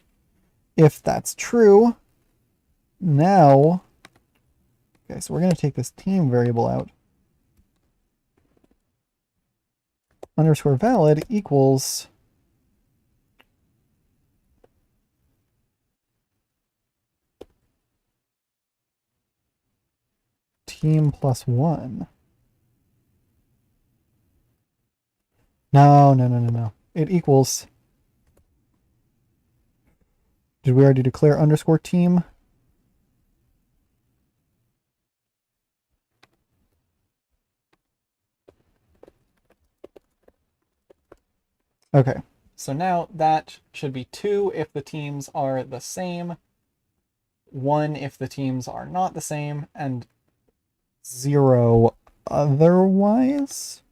if that's true, now, okay, so we're going to take this team variable out. Underscore valid equals team plus 1. No. It equals, did we already declare underscore team? Okay, so now that should be 2 if the teams are the same, 1 if the teams are not the same, and 0 otherwise.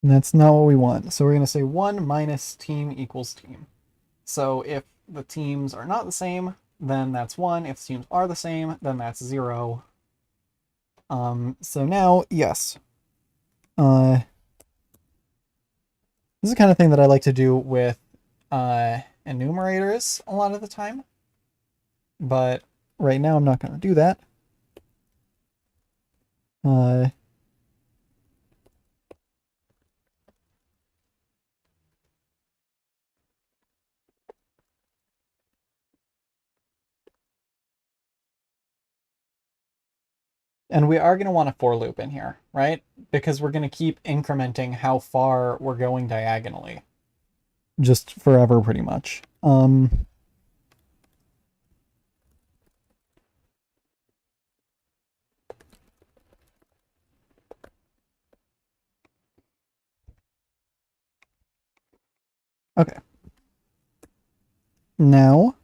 And that's not what we want. So we're going to say 1 minus team equals team. So if the teams are not the same, then that's 1. If the teams are the same, then that's 0. So now, yes. This is the kind of thing that I like to do with enumerators a lot of the time. But right now I'm not going to do that. And we are going to want a for loop in here, right? Because we're going to keep incrementing how far we're going diagonally. Just forever, pretty much. Okay. Now,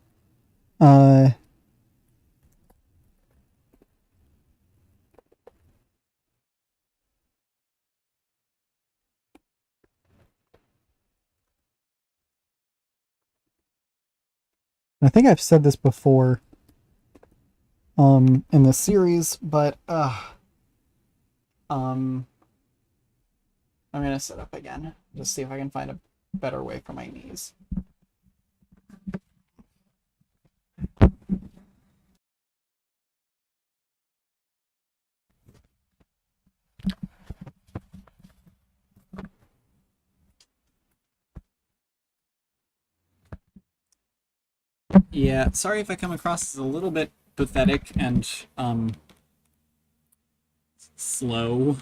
I think I've said this before in this series, but I'm gonna sit up again, just see if I can find a better way for my knees. Yeah, sorry if I come across as a little bit pathetic and slow.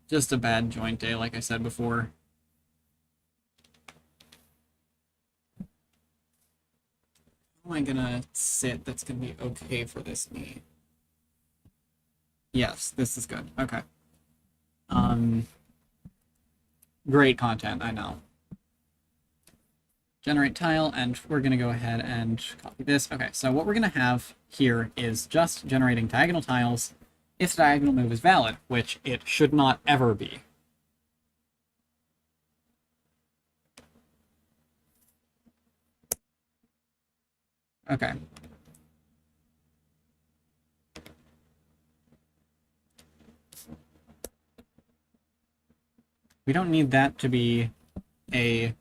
Just a bad joint day, like I said before. How am I gonna sit that's gonna be okay for this knee? Yes, this is good. Okay. Great content, I know. Generate tile, and we're gonna go ahead and copy this. Okay, so what we're gonna have here is just generating diagonal tiles if the diagonal move is valid, which it should not ever be. Okay. We don't need that to be a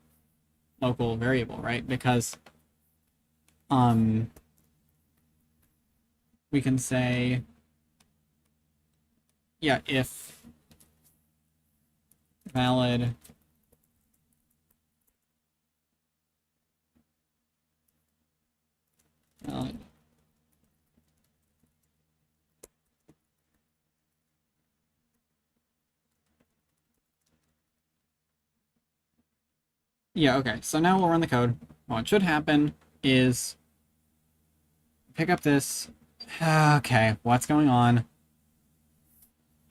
local variable, right? Because we can say, yeah, if valid valid yeah, okay. So now we'll run the code. What should happen is pick up this. Okay, what's going on?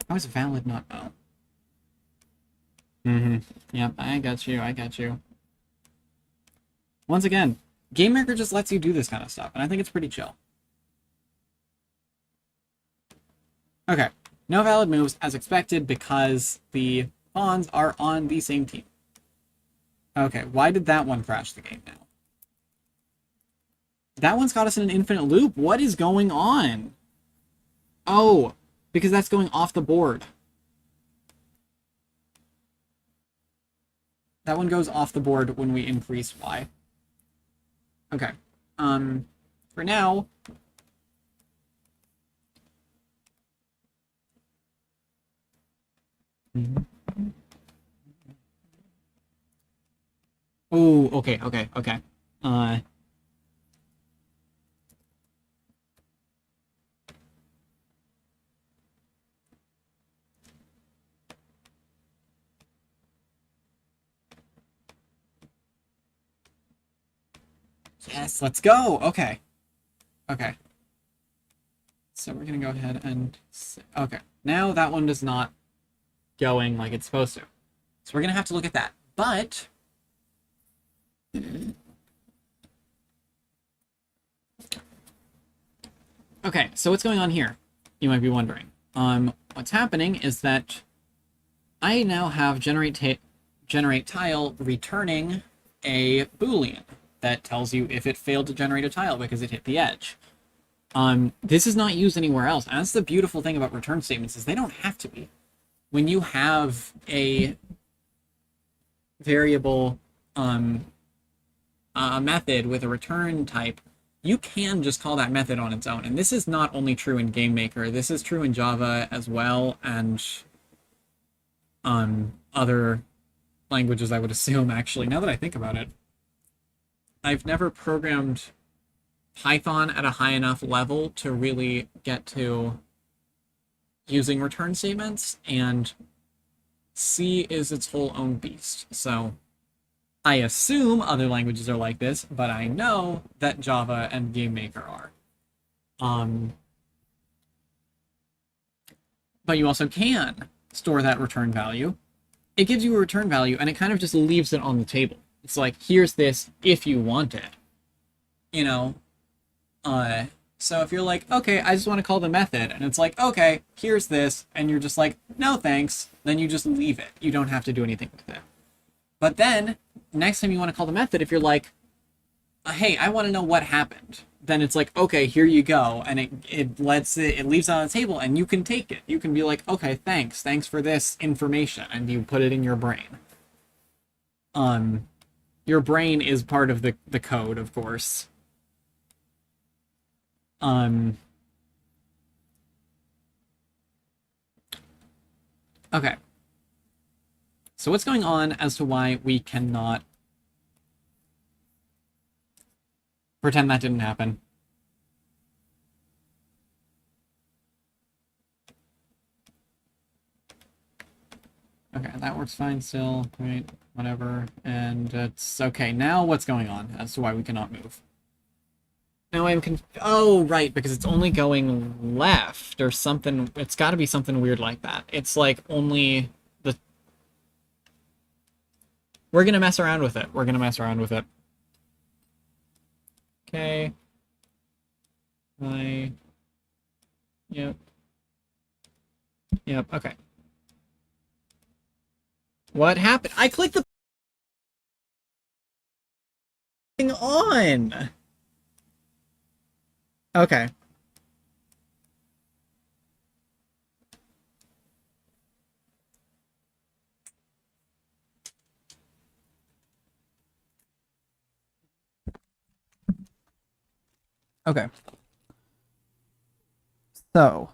How is valid not oh? Yep, I got you. I got you. Once again, GameMaker just lets you do this kind of stuff, and I think it's pretty chill. Okay, no valid moves as expected because the pawns are on the same team. Okay, why did that one crash the game now? That one's got us in an infinite loop. What is going on? Oh, because that's going off the board. That one goes off the board when we increase Y. Okay. For now. Oh, okay. Yes, let's go. Okay. So we're gonna go ahead and okay. Now that one is not going like it's supposed to. So we're gonna have to look at that. But okay, so what's going on here? You might be wondering. What's happening is that I now have generate tile returning a Boolean that tells you if it failed to generate a tile because it hit the edge. This is not used anywhere else. And that's the beautiful thing about return statements is they don't have to be. When you have a variable a method with a return type, you can just call that method on its own. And this is not only true in GameMaker, this is true in Java as well, and other languages, I would assume, actually, now that I think about it. I've never programmed Python at a high enough level to really get to using return statements, and C is its whole own beast. So I assume other languages are like this, but I know that Java and GameMaker are. But you also can store that return value. It gives you a return value, and it kind of just leaves it on the table. It's like, here's this if you want it. You know? So if you're like, okay, I just want to call the method, and it's like, okay, here's this, and you're just like, no thanks, then you just leave it. You don't have to do anything with it. But then, next time you want to call the method, if you're like, hey, I want to know what happened, then it's like, okay, here you go, and it leaves it on the table, and you can take it. You can be like, okay, thanks for this information, and you put it in your brain. Your brain is part of the code, of course. Okay. So what's going on as to why we cannot pretend that didn't happen? Okay, that works fine still, right? Whatever. And it's okay. Now what's going on as to why we cannot move? Now I'm oh, right, because it's only going left or something. It's got to be something weird like that. It's like only the... We're going to mess around with it. We're going to mess around with it. Okay. Yep. Yep, okay. What happened? I clicked the thing on! Okay. Okay. So,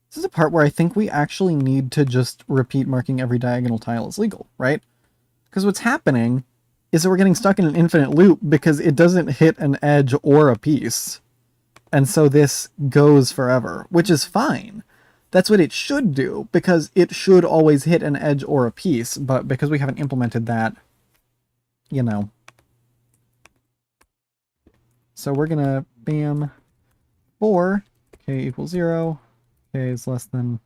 this is a part where I think we actually need to just repeat marking every diagonal tile as legal, right? Because what's happening is that we're getting stuck in an infinite loop because it doesn't hit an edge or a piece. And so this goes forever, which is fine. That's what it should do, because it should always hit an edge or a piece, but because we haven't implemented that, you know. So we're gonna bam 4, k equals 0, k is less than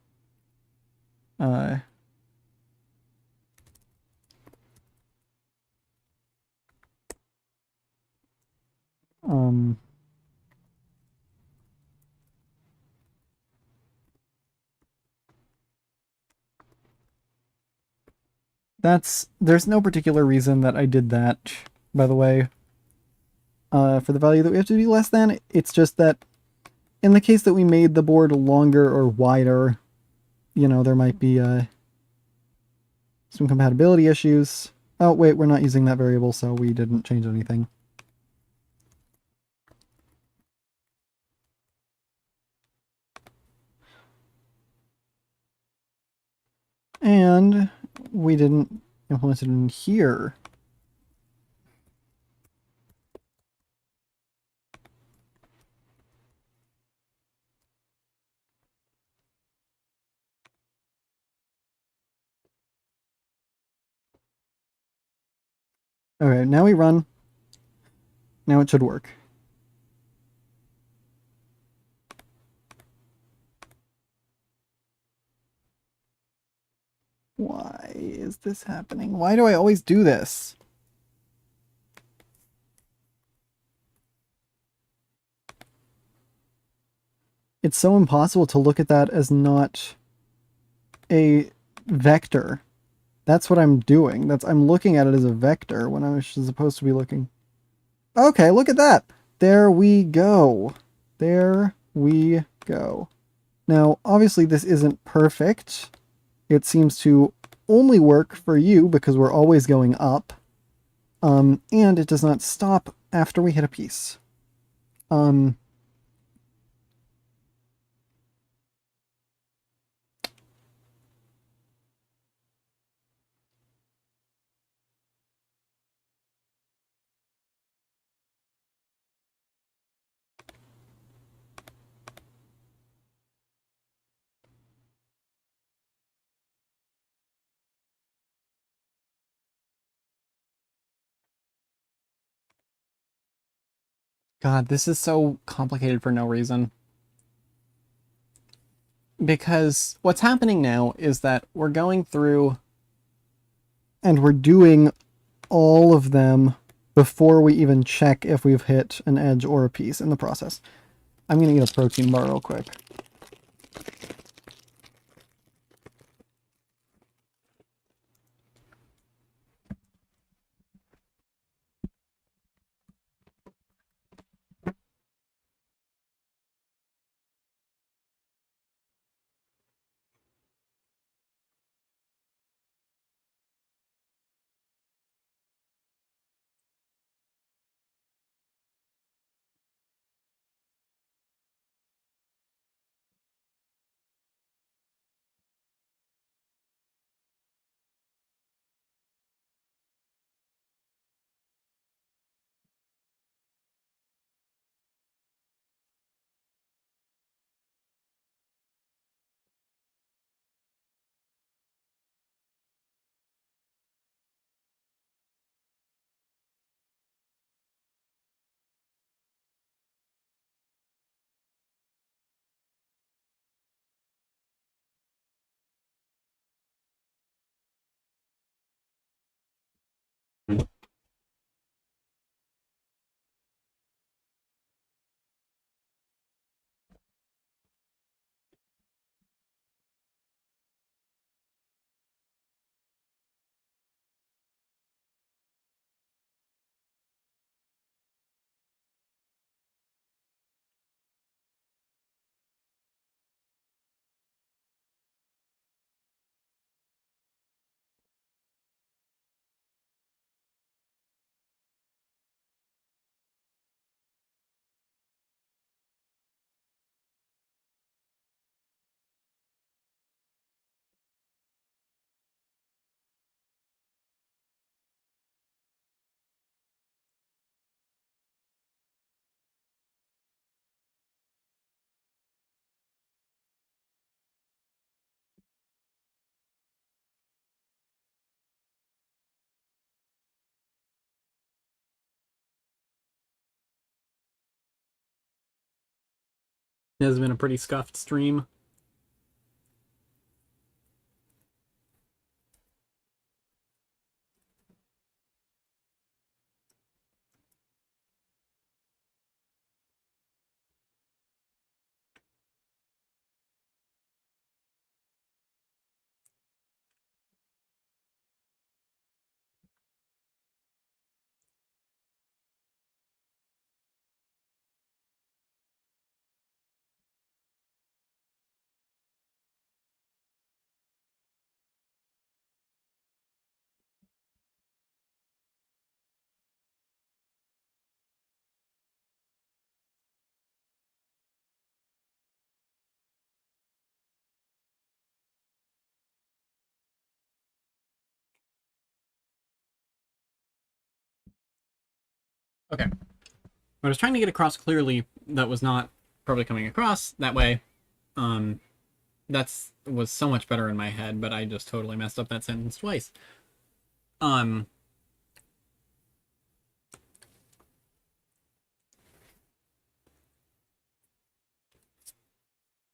there's no particular reason that I did that, by the way. For the value that we have to be less than, it's just that in the case that we made the board longer or wider, you know, there might be some compatibility issues. Oh, wait, we're not using that variable, so we didn't change anything. And we didn't implement it in here. Okay, now we run. Now it should work. Why is this happening? Why do I always do this? It's so impossible to look at that as not a vector. That's what I'm doing. I'm looking at it as a vector when I was supposed to be looking. Okay, look at that. There we go. There we go. Now, obviously this isn't perfect. It seems to only work for you because we're always going up. And it does not stop after we hit a piece. Um, God, this is so complicated for no reason. Because what's happening now is that we're going through and we're doing all of them before we even check if we've hit an edge or a piece in the process. I'm gonna get a protein bar real quick. It has been a pretty scuffed stream. Okay. I was trying to get across clearly that was not probably coming across that way. That's was so much better in my head, but I just totally messed up that sentence twice. Um,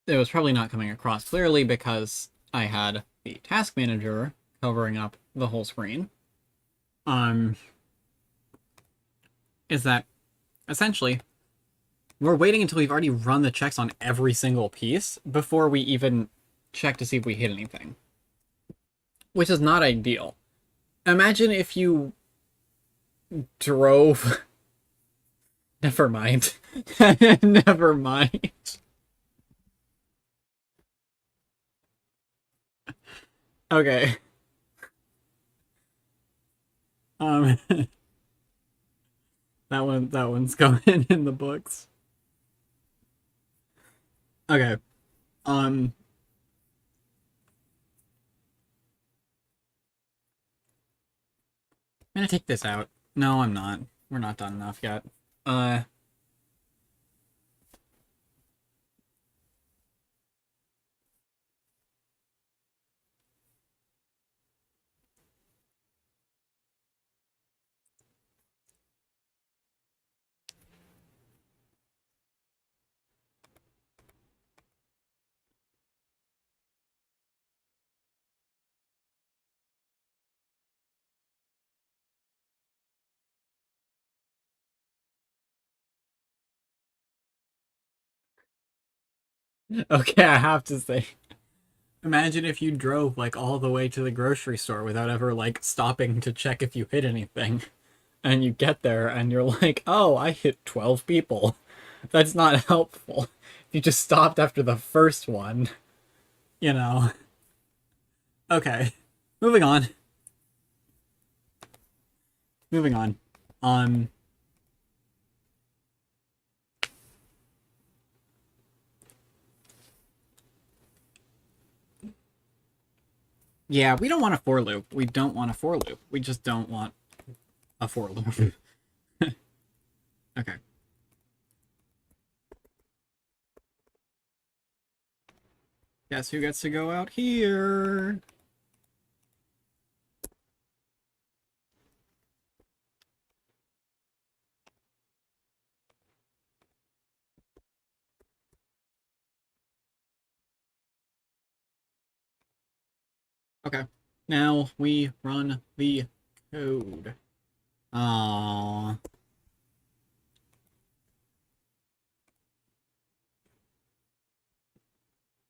it was probably not coming across clearly because I had the task manager covering up the whole screen. Is that essentially we're waiting until we've already run the checks on every single piece before we even check to see if we hit anything, which is not ideal. Imagine if you drove. Never mind. Never mind. Okay. Um, that one's going in the books. Okay. I'm gonna take this out. No, I'm not. We're not done enough yet. Uh, okay, I have to say. Imagine if you drove like all the way to the grocery store without ever like stopping to check if you hit anything. And you get there and you're like, oh, I hit 12 people. That's not helpful. If you just stopped after the first one, you know. Okay. Moving on. Moving on. Um Yeah, we don't want a for loop. We don't want a for loop. We just don't want a for loop. Okay. Guess who gets to go out here? Okay. Now we run the code. Aww.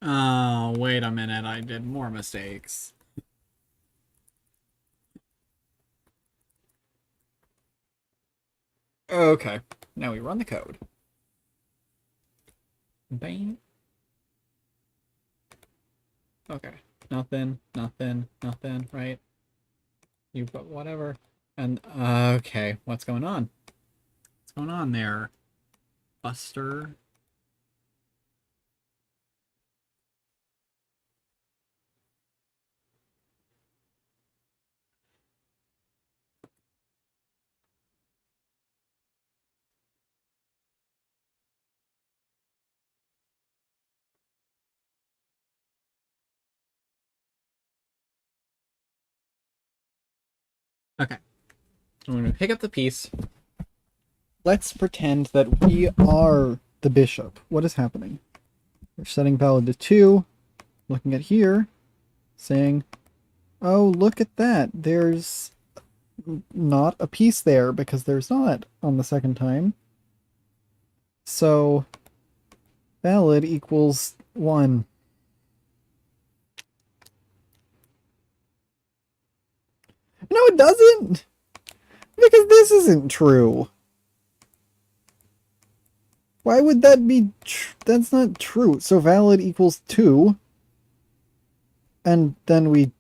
Oh, wait a minute. I did more mistakes. Okay. Now we run the code. Bang. Okay. Nothing, nothing, nothing, right? You put whatever. And, okay. What's going on? What's going on there, Buster? Okay. I'm going to pick up the piece. Let's pretend that we are the bishop. What is happening? We're setting valid to 2, looking at here, saying, oh, look at that. There's not a piece there because there's not on the second time. So valid equals 1. No, it doesn't! Because this isn't true. Why would that be that's not true. So valid equals 2. And then we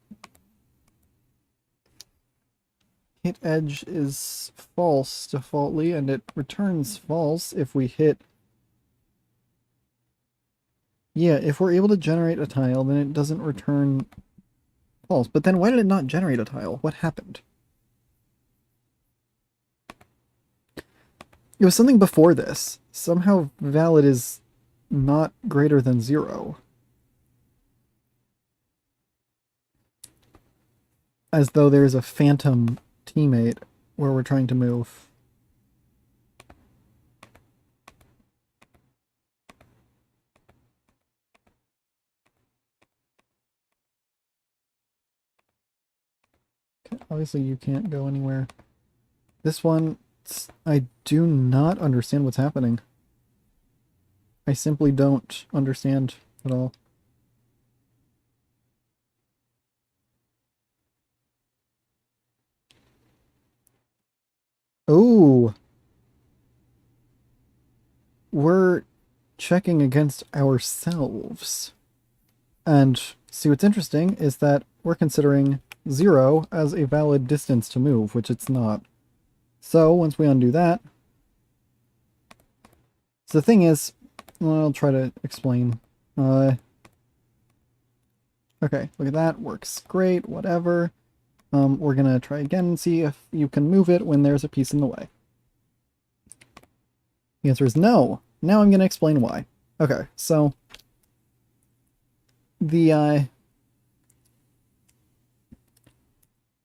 hit edge is false defaultly, and it returns false if we hit... Yeah, if we're able to generate a tile, then it doesn't return false. But then why did it not generate a tile? What happened? It was something before this. Somehow valid is not greater than 0. As though there's a phantom teammate where we're trying to move. Okay, obviously you can't go anywhere. This one, I do not understand what's happening. I simply don't understand at all. Oh! We're checking against ourselves. And see, what's interesting is that we're considering 0 as a valid distance to move, which it's not. So once we undo that... So the thing is, well, I'll try to explain Okay, look at that. Works great, whatever. We're gonna try again and see if you can move it when there's a piece in the way. The answer is no. Now I'm gonna explain why. Okay, so the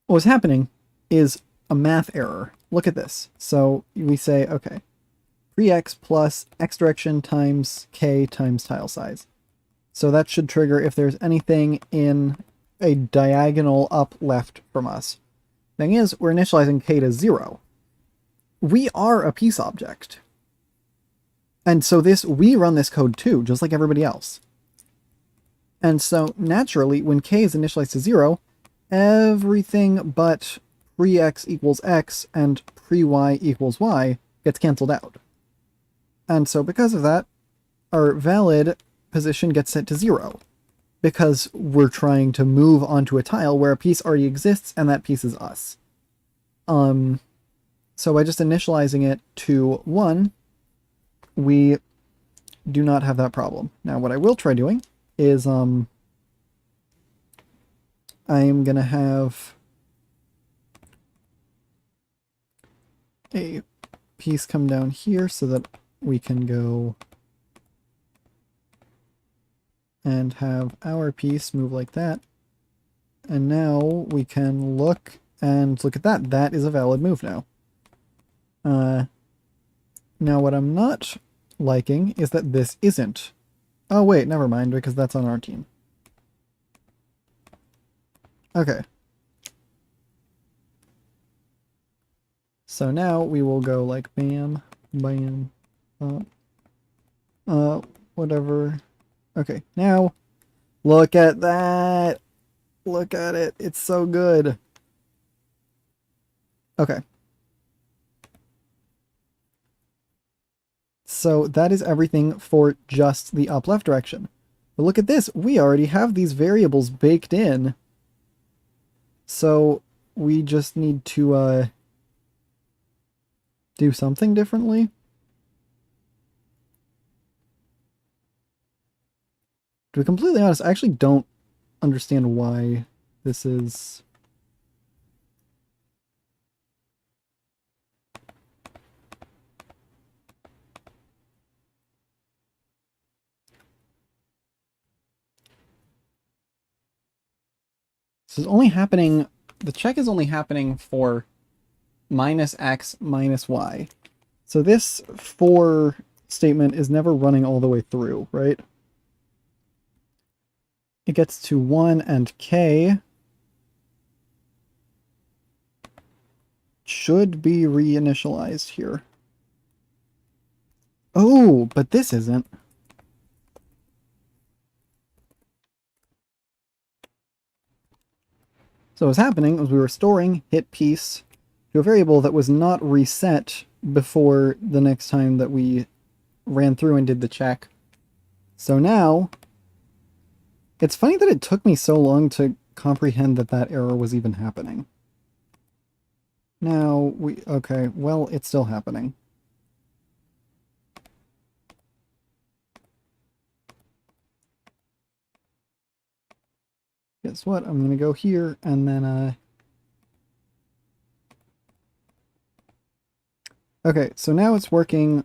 what was happening is a math error. Look at this. So we say, okay, 3x plus x direction times k times tile size. So that should trigger if there's anything in a diagonal up left from us. Thing is, we're initializing k to 0. We are a piece object. And so we run this code too, just like everybody else. And so naturally, when k is initialized to 0, everything but pre-x equals x and pre-y equals y gets canceled out. And so because of that, our valid position gets set to 0, because we're trying to move onto a tile where a piece already exists and that piece is us. So by just initializing it to 1, we do not have that problem. Now what I will try doing is I'm gonna have a piece come down here so that we can go and have our piece move like that. And now we can look at that. That is a valid move now. Now what I'm not liking is that this isn't. Oh wait, never mind, because that's on our team. Okay. So now we will go like bam, bam, whatever. Okay, now look at that. Look at it. It's so good. Okay. So that is everything for just the up left direction. But look at this. We already have these variables baked in. So we just need to do something differently. To be completely honest, I actually don't understand why this is... This is only happening... The check is only happening for minus x minus y. So this for statement is never running all the way through, right? It gets to 1 and k should be reinitialized here. Oh, but this isn't. So what was happening was we were storing hit piece to a variable that was not reset before the next time that we ran through and did the check. So now, it's funny that it took me so long to comprehend that that error was even happening. Now, okay, well, it's still happening. Guess what? I'm gonna go here and then, okay, so now it's working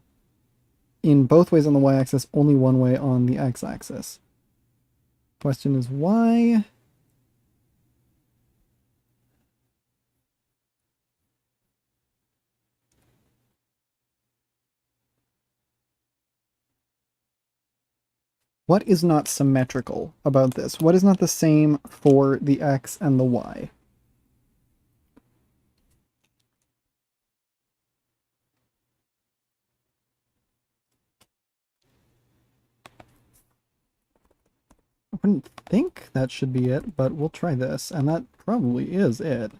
in both ways on the y-axis, only one way on the x-axis. Question is why? What is not symmetrical about this? What is not the same for the x and the y? I wouldn't think that should be it, but we'll try this, and that probably is it.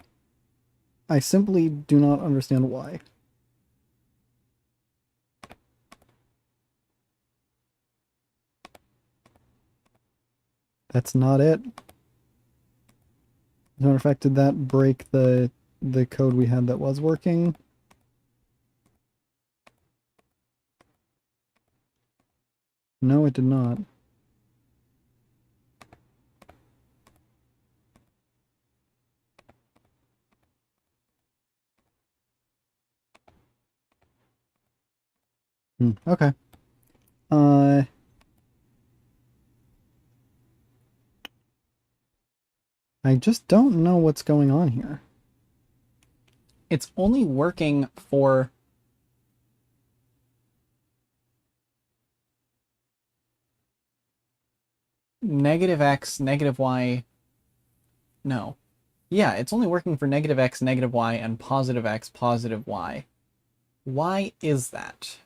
I simply do not understand why. That's not it. As a matter of fact, did that break the code we had that was working? No, it did not. Okay. I just don't know what's going on here. It's only working for negative x, negative y. No. Yeah, it's only working for negative x, negative y, and positive x, positive y. Why is that?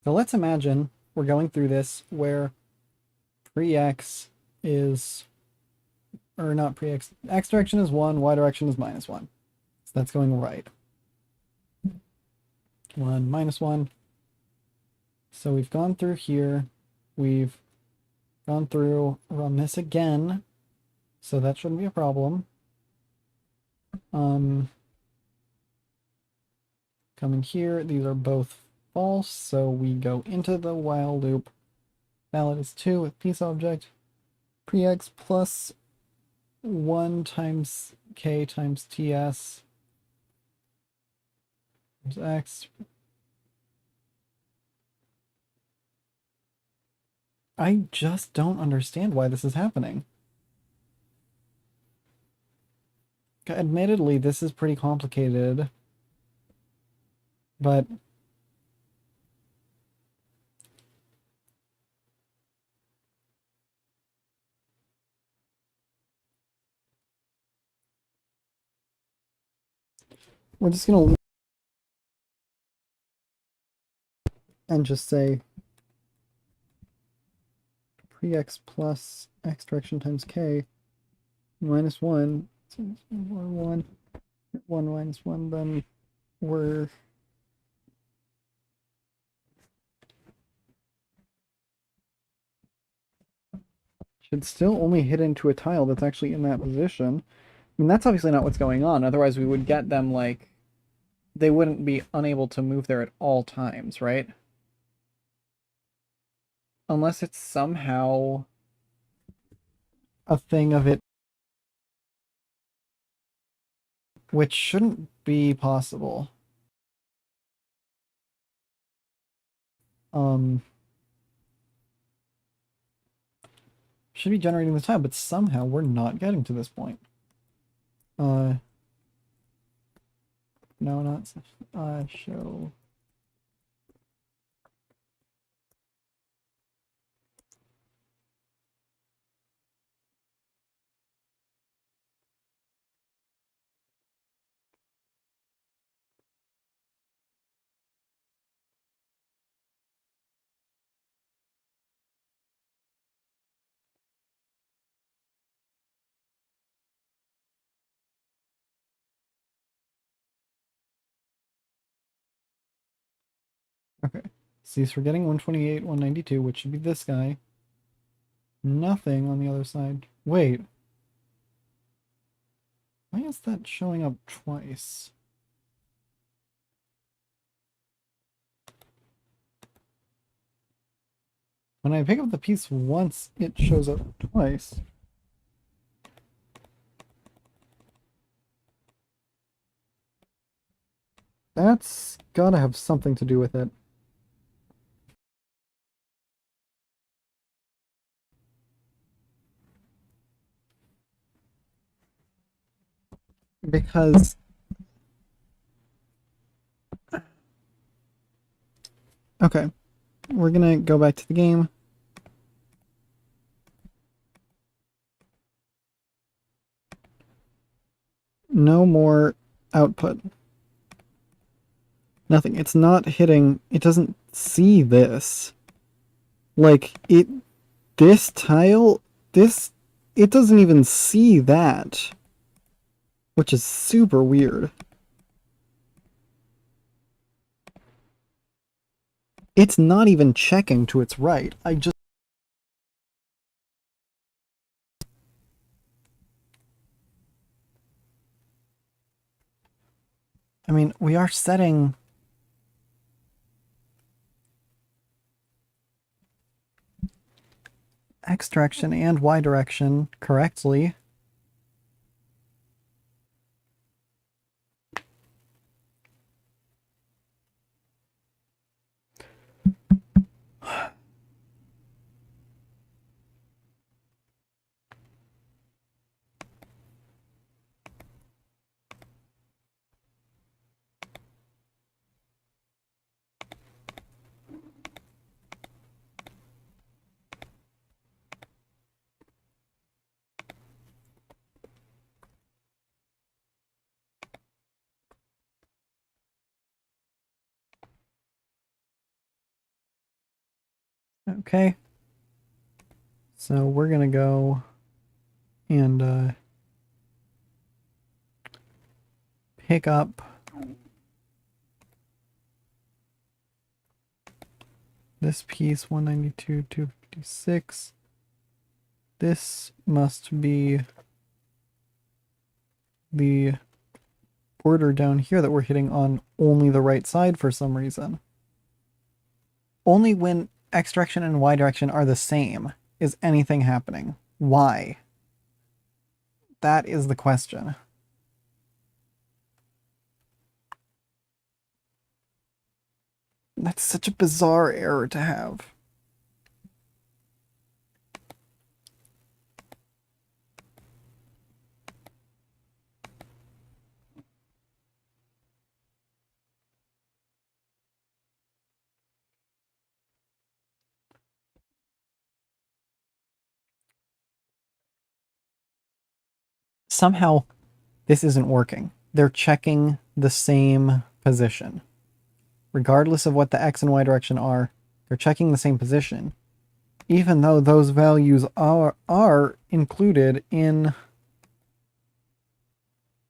So let's imagine we're going through this where pre-x is, or not pre-x, x direction is 1, y direction is -1. So that's going right. 1, -1. So we've gone through here. We've gone through, run this again. So that shouldn't be a problem. Coming here, these are both false, so we go into the while loop. Valid is 2 with piece object. Pre-x plus 1 times k times ts times x. I just don't understand why this is happening. Admittedly, this is pretty complicated, but we're just gonna leave and just say pre-x plus x direction times k minus 1, so 1, 1 minus 1, then we're should still only hit into a tile that's actually in that position. I mean, that's obviously not what's going on. Otherwise, we would get them, like, they wouldn't be unable to move there at all times, right? Unless it's somehow a thing of it, which shouldn't be possible. Should be generating the tile, but somehow we're not getting to this point. No, not show. Okay. See, so we're getting 128, 192, which should be this guy. Nothing on the other side. Wait. Why is that showing up twice? When I pick up the piece once, it shows up twice. That's gotta have something to do with it. Because Okay, we're gonna go back to the game. No more output. Nothing. It's not hitting. It doesn't see this. Like, this tile, it doesn't even see that. Which is super weird. It's not even checking to its right. I mean, we are setting X direction and Y direction correctly. Okay. So we're gonna go and pick up this piece, 192, 256. This must be the border down here that we're hitting on only the right side for some reason. Only when X direction and Y direction are the same is anything happening. Why? That is the question. That's such a bizarre error to have. Somehow, this isn't working. They're checking the same position. Regardless of what the X and Y direction are, they're checking the same position. Even though those values are included in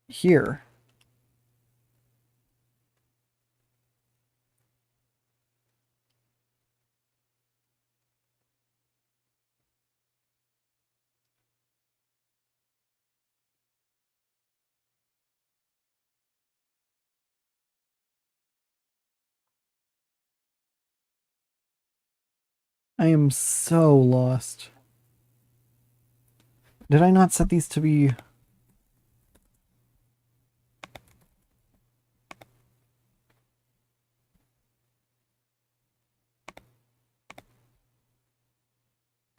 here. I am so lost. Did I not set these to be...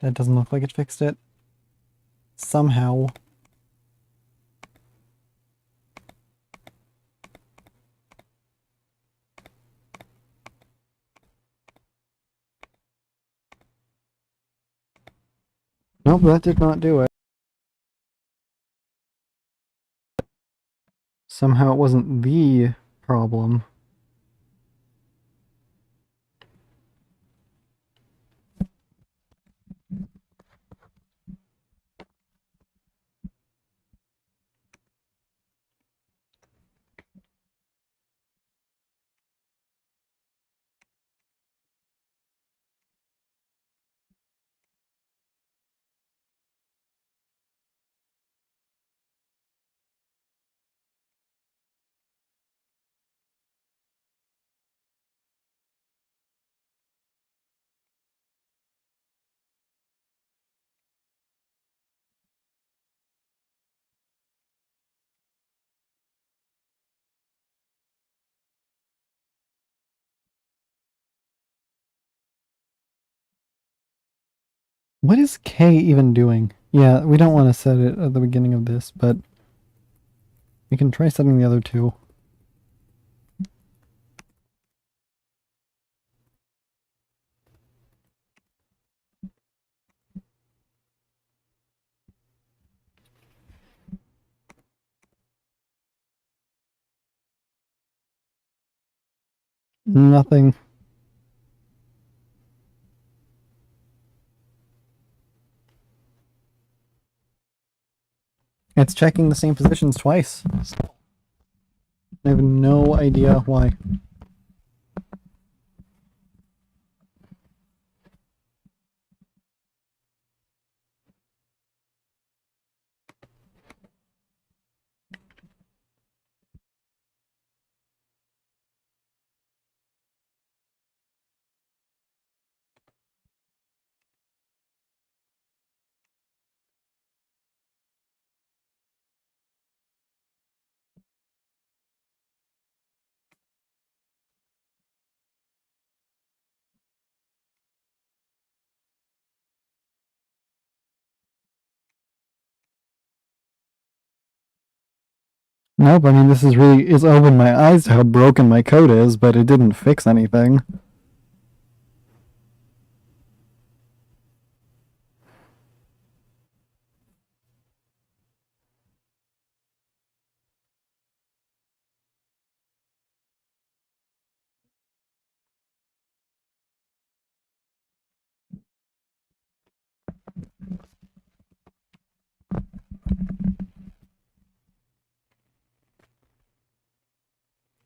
That doesn't look like it fixed it. Somehow. Nope, that did not do it. Somehow it wasn't the problem. What is K even doing? Yeah, we don't want to set it at the beginning of this, but we can try setting the other two. Nothing. It's checking the same positions twice. I have no idea why. Nope, I mean, this is really, it's opened my eyes to how broken my code is, but it didn't fix anything.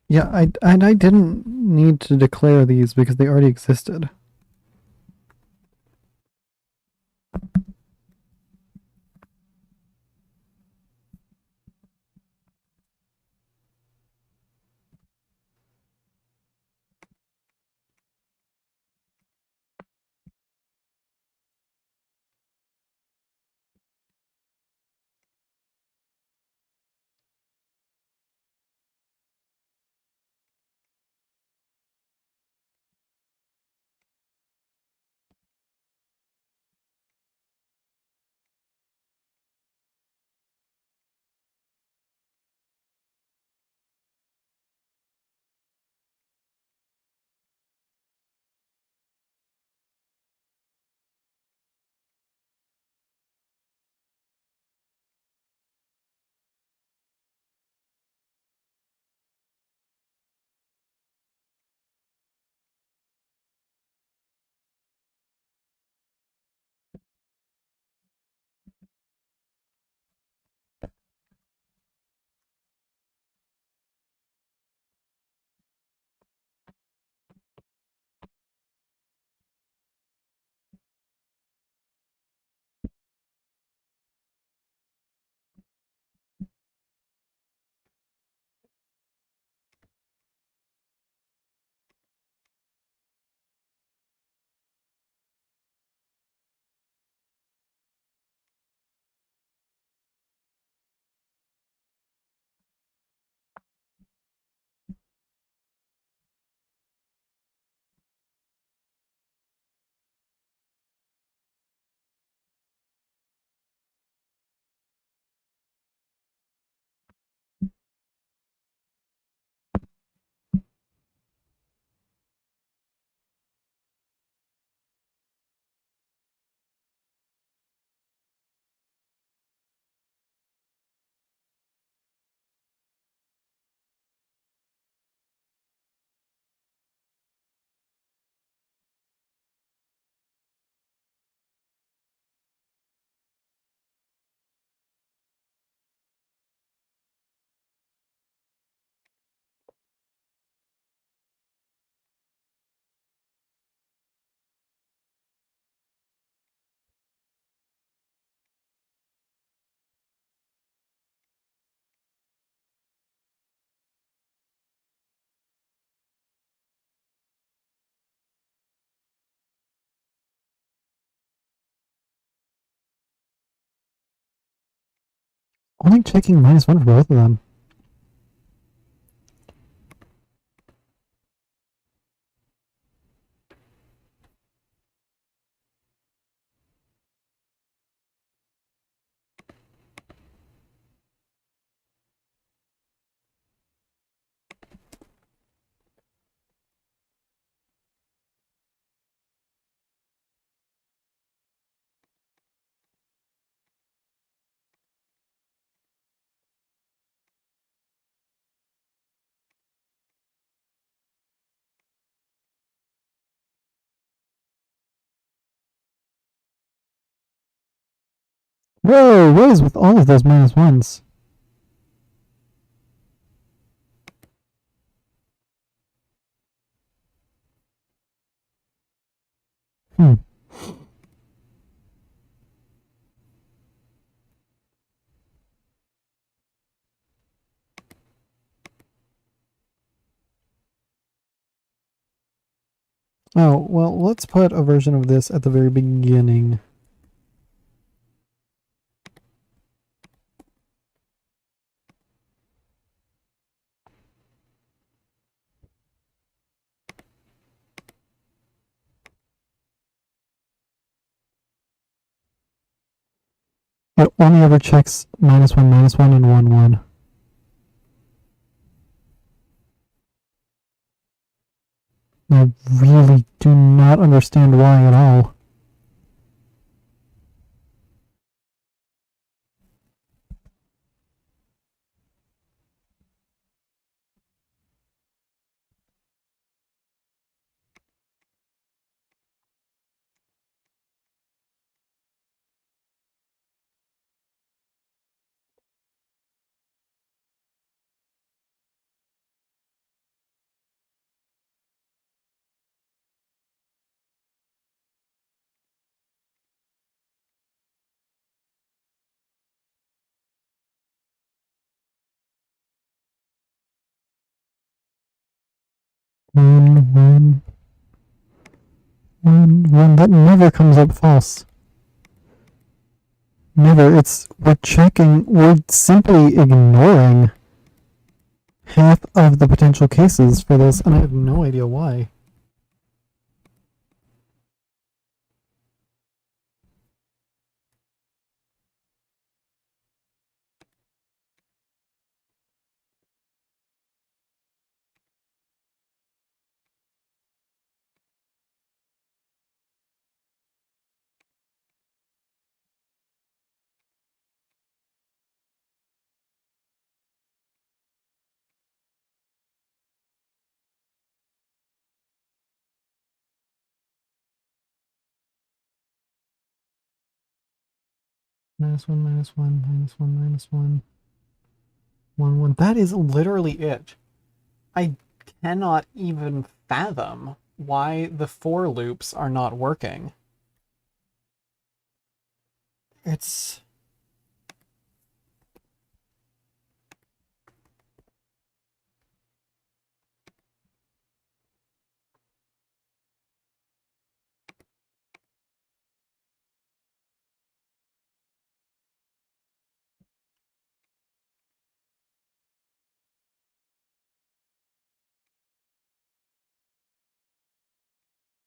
Yeah, I didn't need to declare these because they already existed. Only checking -1 for both of them. Whoa, what is with all of those minus ones? Hmm. Oh, well, let's put a version of this at the very beginning. It only ever checks -1, -1, and 1, 1. I really do not understand why at all. One, one, one, one. That never comes up false. Never. We're simply ignoring half of the potential cases for this, and I have no idea why. -1, -1, -1, -1, 1, 1. That is literally it. I cannot even fathom why the for loops are not working. It's...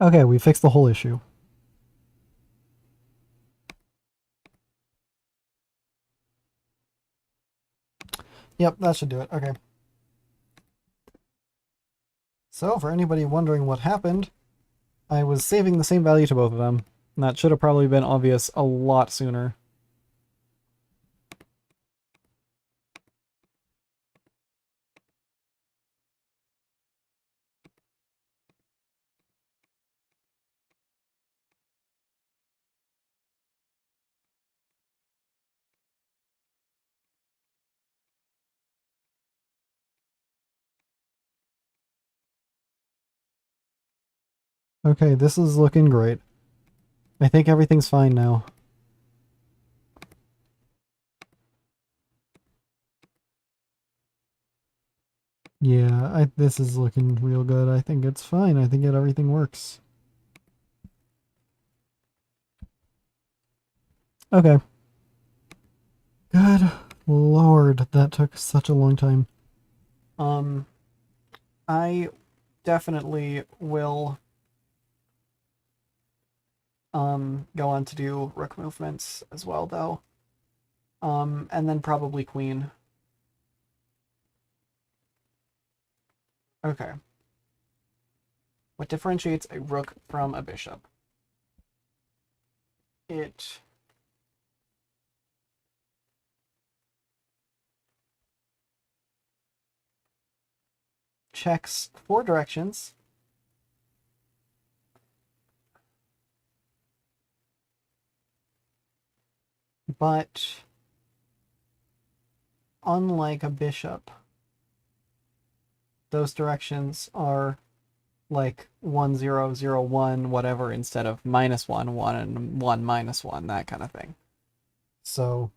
Okay, we fixed the whole issue. Yep, that should do it. Okay. So, for anybody wondering what happened, I was saving the same value to both of them. And that should have probably been obvious a lot sooner. Okay, this is looking great. I think everything's fine now. Yeah, this is looking real good. I think it's fine. I think everything works. Okay. Good lord, that took such a long time. I definitely will go on to do rook movements as well though. And then probably queen. Okay. What differentiates a rook from a bishop? It checks 4 directions. but unlike a bishop, those directions are like 1, 0, 0, 1, whatever, instead of -1, 1, and 1, -1, that kind of thing. So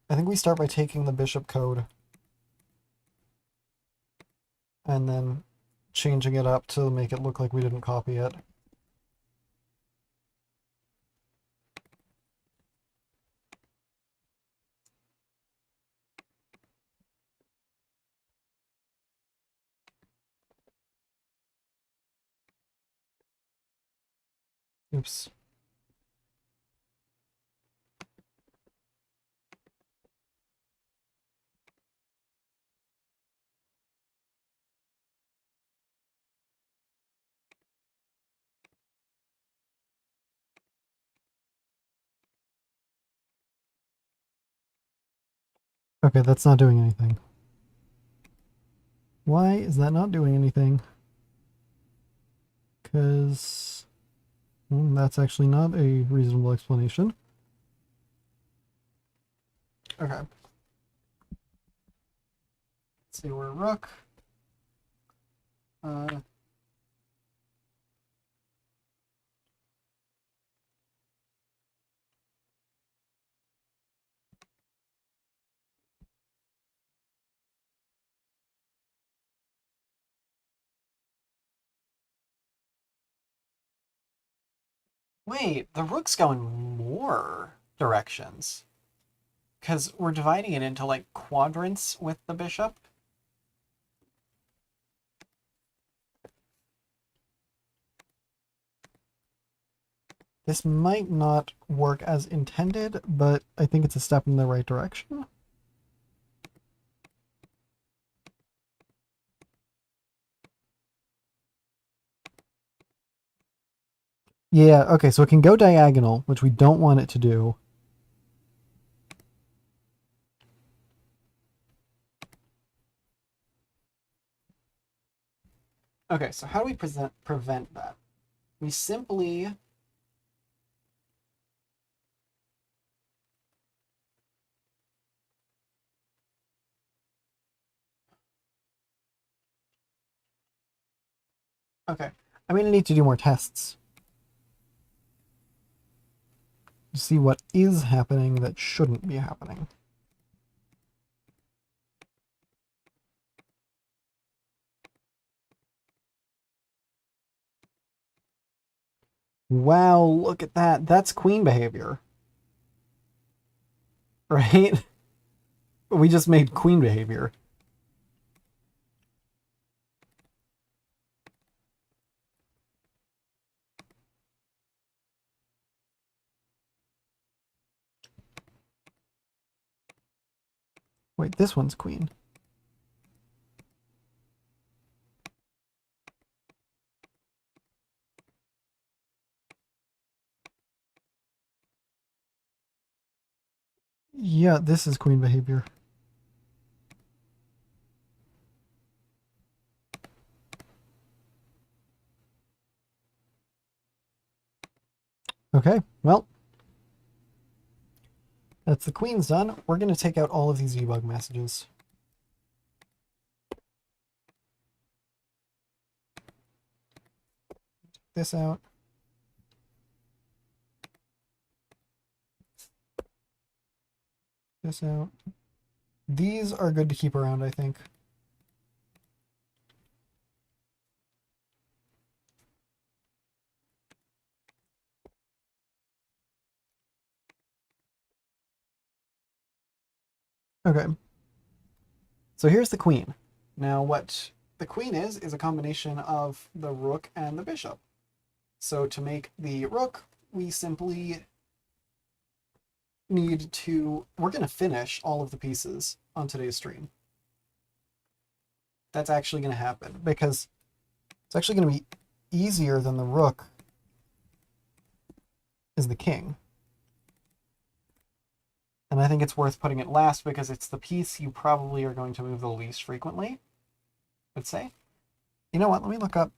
I think we start by taking the bishop code and then changing it up to make it look like we didn't copy it. Oops. Okay, that's not doing anything. Why is that not doing anything? Because that's actually not a reasonable explanation. Okay. Let's see, we're rook. Wait, the rook's going more directions. Because we're dividing it into like quadrants with the bishop. This might not work as intended, but I think it's a step in the right direction. Yeah, okay, so it can go diagonal, which we don't want it to do. Okay, so how do we prevent that? We simply okay. I'm gonna need to do more tests to see what is happening that shouldn't be happening. Wow, look at that. That's queen behavior. Right? We just made queen behavior. Wait, this one's queen. Yeah, this is queen behavior. Okay, well, that's the queen's done. We're going to take out all of these debug messages. This out. This out. These are good to keep around, I think. Okay. So here's the queen. Now what the queen is a combination of the rook and the bishop. So to make the rook, we simply need to... We're going to finish all of the pieces on today's stream. That's actually going to happen because it's actually going to be easier than the rook is the king. And I think it's worth putting it last because it's the piece you probably are going to move the least frequently, let's say. You know what? Let me look up.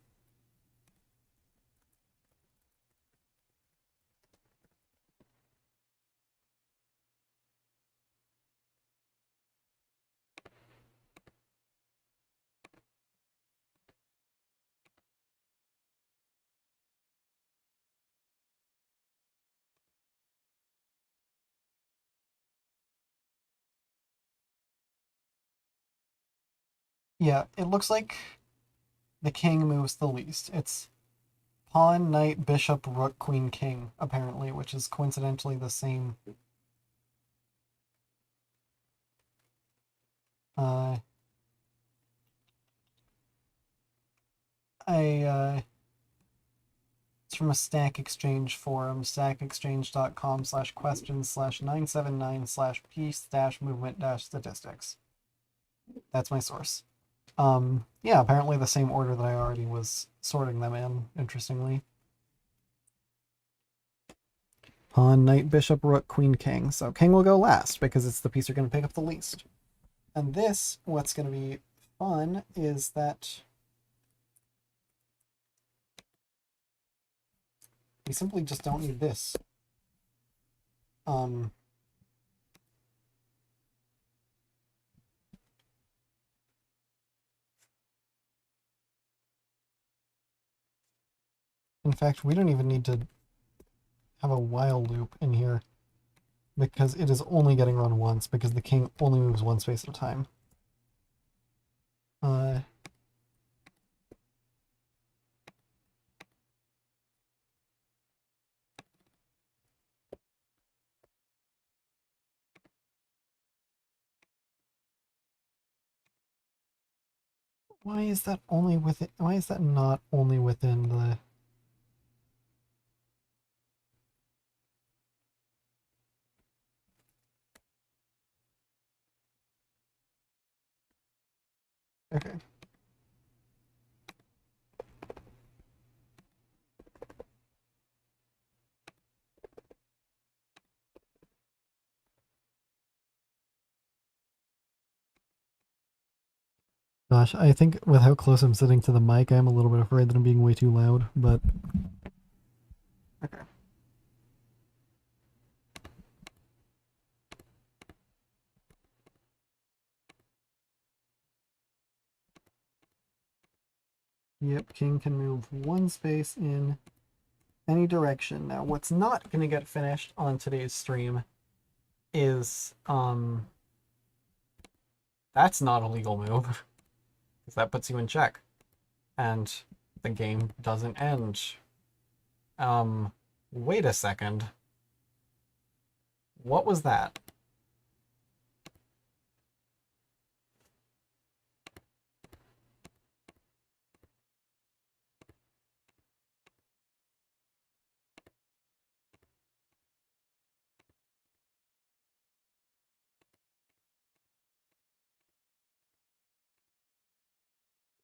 Yeah, it looks like the king moves the least. It's pawn, knight, bishop, rook, queen, king, apparently, which is coincidentally the same. It's from a Stack Exchange forum, stackexchange.com/questions/979/peace-movement-statistics. That's my source. Yeah, apparently the same order that I already was sorting them in, interestingly. Pawn, knight, bishop, rook, queen, king. So king will go last because it's the piece you're going to pick up the least. And this, what's going to be fun is that we simply just don't need this. In fact, we don't even need to have a while loop in here because it is only getting run once because the king only moves one space at a time. Why is that only within? Why is that not only within the? Okay. Gosh, I think with how close I'm sitting to the mic, I'm a little bit afraid that I'm being way too loud, but okay. Yep, king can move one space in any direction. Now, what's not going to get finished on today's stream is that's not a legal move because that puts you in check and the game doesn't end. Wait a second. What was that?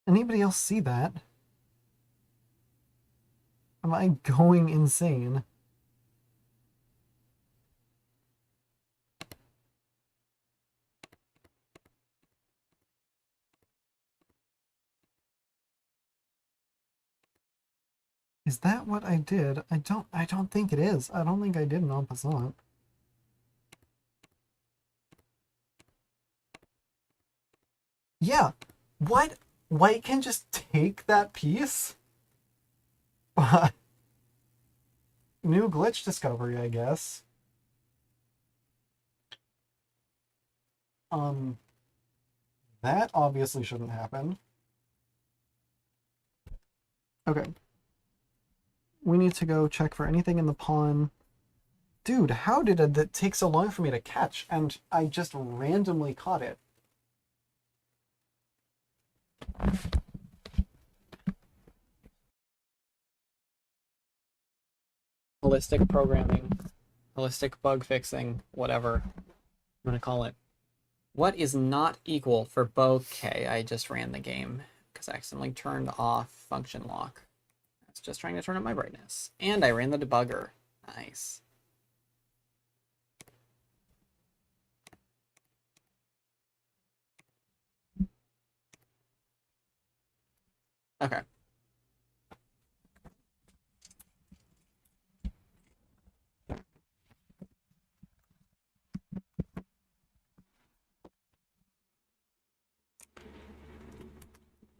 Anybody else see that? Am I going insane? Is that what I did? I don't think it is. I don't think I did an en passant. Yeah. What? White can just take that piece? New glitch discovery, I guess. That obviously shouldn't happen. Okay. We need to go check for anything in the pawn. Dude, how did it take so long for me to catch? And I just randomly caught it. Holistic programming, holistic bug fixing, whatever I'm gonna call it. What is not equal for bouquet? I just ran the game because I accidentally turned off function lock. I was just trying to turn up my brightness. And I ran the debugger. Nice. Okay.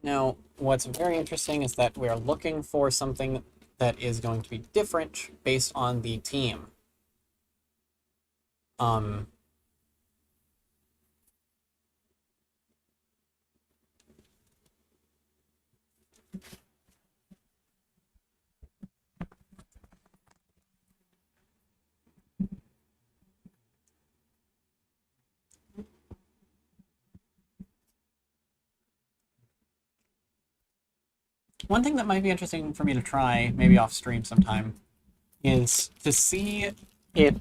Now, what's very interesting is that we're looking for something that is going to be different based on the team. One thing that might be interesting for me to try, maybe off stream sometime, is to see if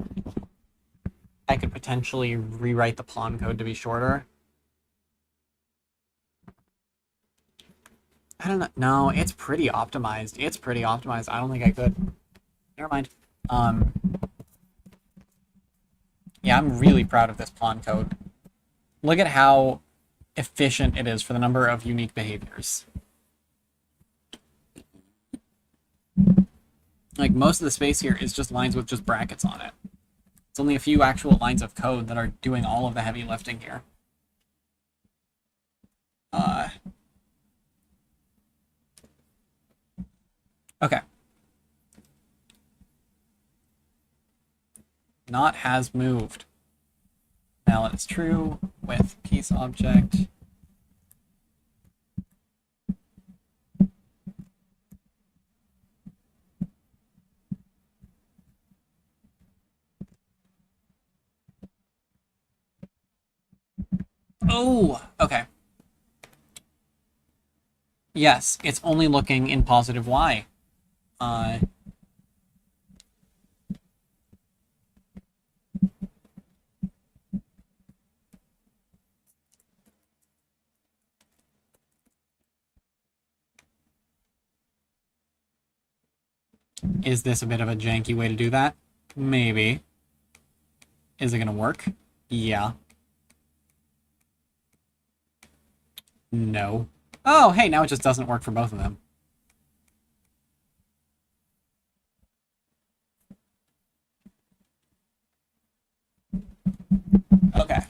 I could potentially rewrite the pawn code to be shorter. I don't know. No, it's pretty optimized. It's pretty optimized. I don't think I could. Never mind. Yeah, I'm really proud of this pawn code. Look at how efficient it is for the number of unique behaviors. Like, most of the space here is just lines with just brackets on it. It's only a few actual lines of code that are doing all of the heavy lifting here. Okay. Not has moved. Now it's true with piece object. Oh, okay. Yes, it's only looking in positive Y. Is this a bit of a janky way to do that? Maybe. Is it going to work? Yeah. No. Oh, hey, now it just doesn't work for both of them. Okay.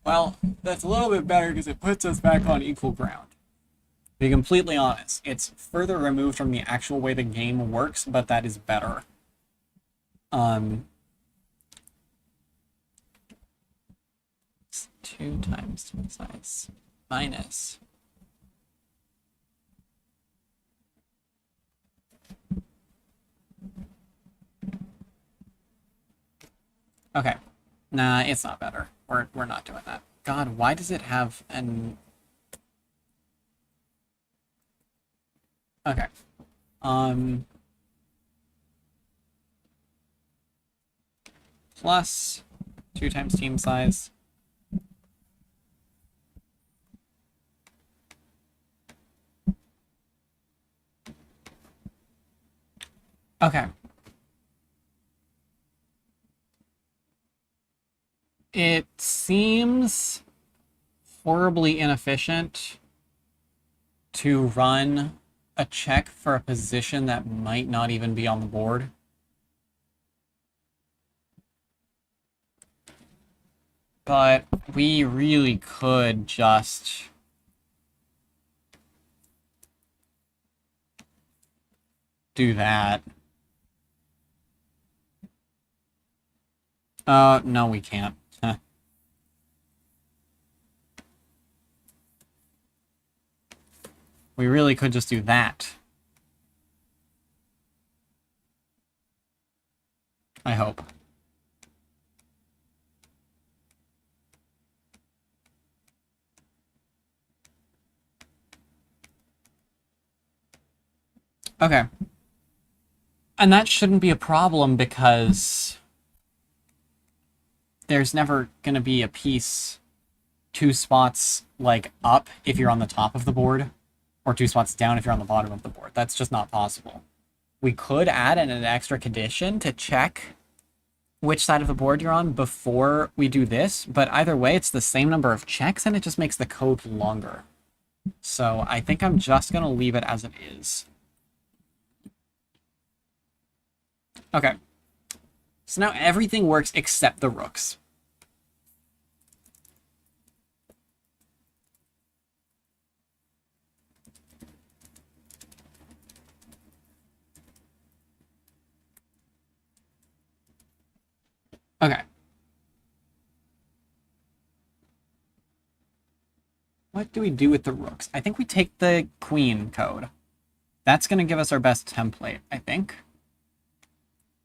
Well, that's a little bit better because it puts us back on equal ground. To be completely honest, it's further removed from the actual way the game works, but that is better. 2 times team size minus. Okay. Nah, it's not better. We're not doing that. God, why does it have an... Okay. Plus 2 times team size. Okay. It seems horribly inefficient to run a check for a position that might not even be on the board. But we really could just... do that. No, we can't. We really could just do that. I hope. Okay. And that shouldn't be a problem because there's never going to be a piece 2 spots, like, up if you're on the top of the board, or 2 spots down if you're on the bottom of the board. That's just not possible. We could add an extra condition to check which side of the board you're on before we do this, but either way, it's the same number of checks, and it just makes the code longer. So I think I'm just going to leave it as it is. Okay. So now everything works except the rooks. Okay. What do we do with the rooks? I think we take the queen code. That's going to give us our best template, I think.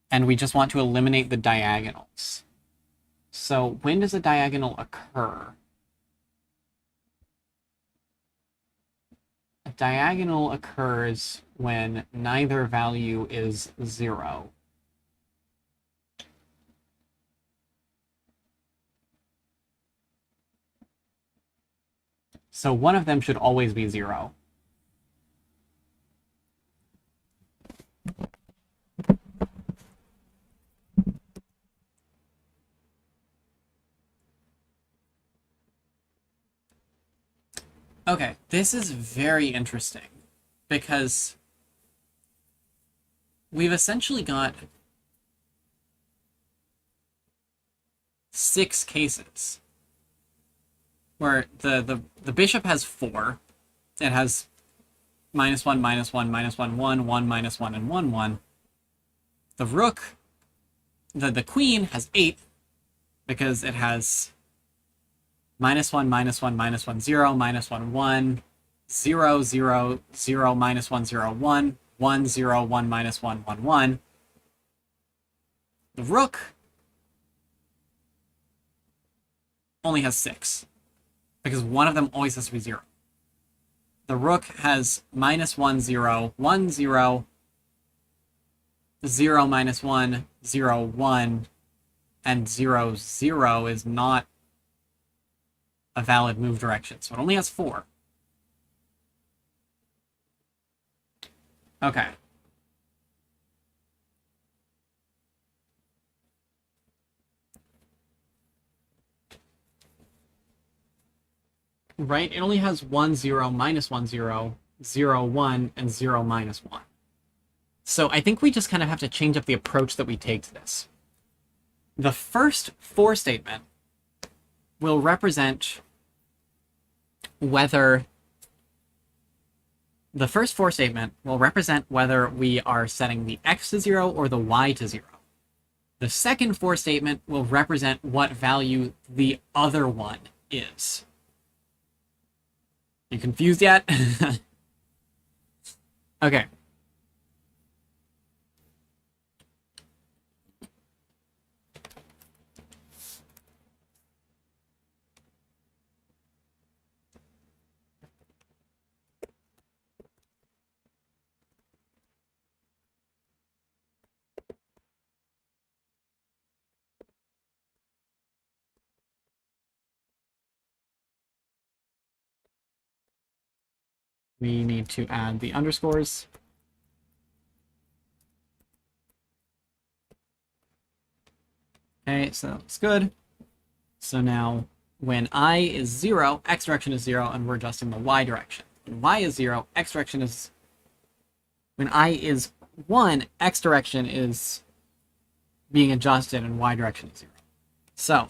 And we just want to eliminate the diagonals. So when does a diagonal occur? A diagonal occurs when neither value is 0. So one of them should always be 0. Okay, this is very interesting because we've essentially got 6 cases where the bishop has 4. It has -1, -1, -1, 1, 1, -1, and 1, 1. The rook, the queen has 8 because it has -1, -1, -1, 0, -1, 1, 0, 0, 0, -1, 0, 1, 1, 0, 1, -1, 1, 1. The rook only has 6 because one of them always has to be 0. The rook has -1, 0, 1, 0, 0, -1, 0, 1, and 0, 0 is not a valid move direction, so it only has 4. Okay. Right? It only has 1, 0, -1, 0, 0, 1, and 0, -1. So I think we just kind of have to change up the approach that we take to this. The first 4 statement will represent whether... The first 4 statement will represent whether we are setting the x to 0 or the y to 0. The second 4 statement will represent what value the other one is. You confused yet? Okay. We need to add the underscores. Okay, so that's good. So now when I is 0, x direction is 0, and we're adjusting the y direction. When y is 0, x direction is... When I is 1, x direction is being adjusted and y direction is 0. So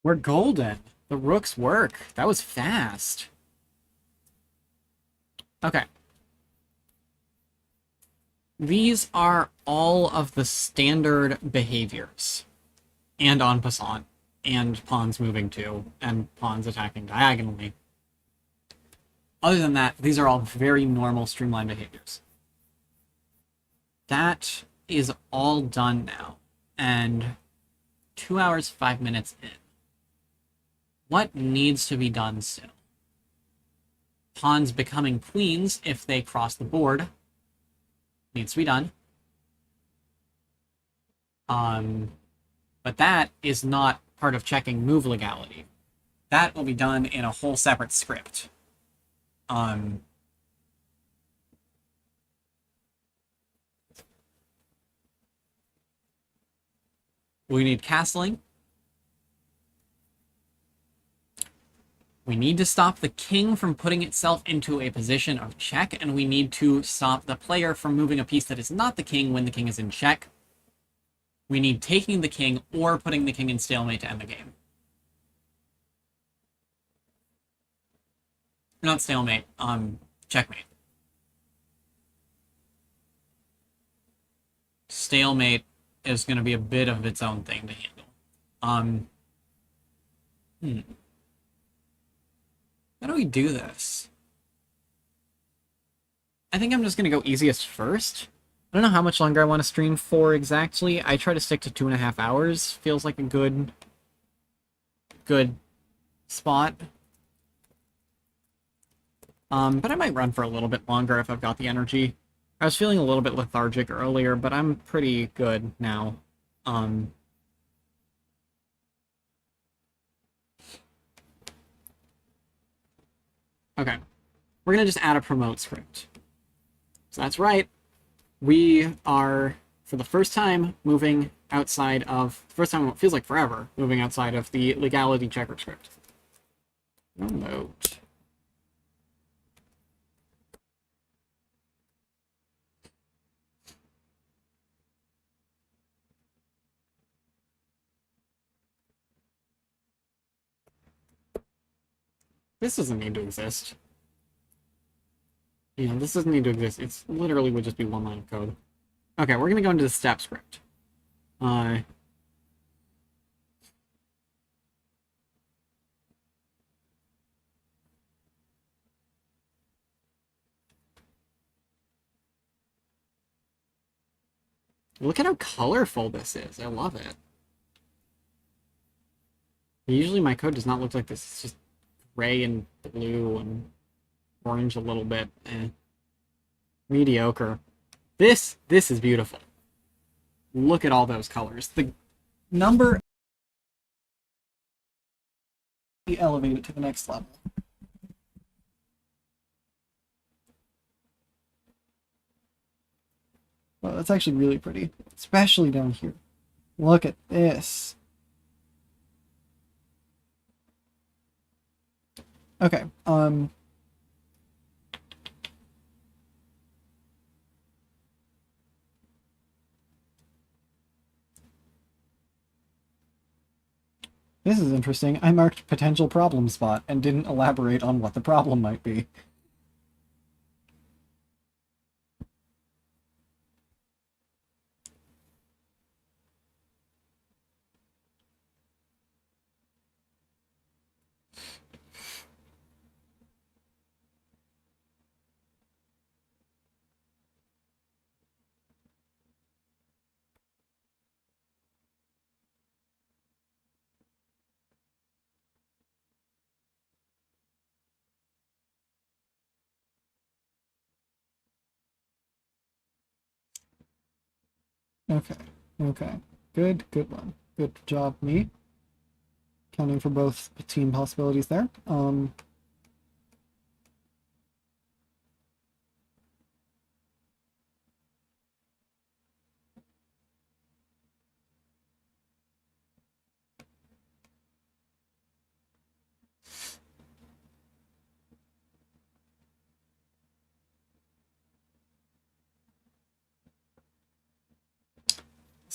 we're golden. The rooks work. That was fast. Okay. These are all of the standard behaviors. And en passant. And pawns moving too. And pawns attacking diagonally. Other than that, these are all very normal streamlined behaviors. That is all done now. And 2 hours, 5 minutes in. What needs to be done still? Pawns becoming queens if they cross the board needs to be done. But that is not part of checking move legality. That will be done in a whole separate script. We need castling. We need to stop the king from putting itself into a position of check, and we need to stop the player from moving a piece that is not the king when the king is in check. We need taking the king or putting the king in stalemate to end the game. Not stalemate, checkmate. Stalemate is going to be a bit of its own thing to handle. How do we do this? I think I'm just going to go easiest first. I don't know how much longer I want to stream for exactly. I try to stick to 2.5 hours. Feels like a good spot. But I might run for a little bit longer if I've got the energy. I was feeling a little bit lethargic earlier, but I'm pretty good now. Okay. We're going to just add a promote script. So that's right. We are, for the first time, moving outside of... First time, it feels like forever, moving outside of the legality checker script. Promote. This doesn't need to exist. Yeah, this doesn't need to exist. It's literally would just be one line of code. Okay, we're going to go into the step script. Look at how colorful this is. I love it. Usually my code does not look like this. It's just gray and blue and orange a little bit. Mediocre. This is beautiful. Look at all those colors. The number... elevate it to the next level. Well, that's actually really pretty. Especially down here. Look at this. Okay, this is interesting. I marked potential problem spot and didn't elaborate on what the problem might be. Okay, okay. Good one. Good job, me. Counting for both team possibilities there.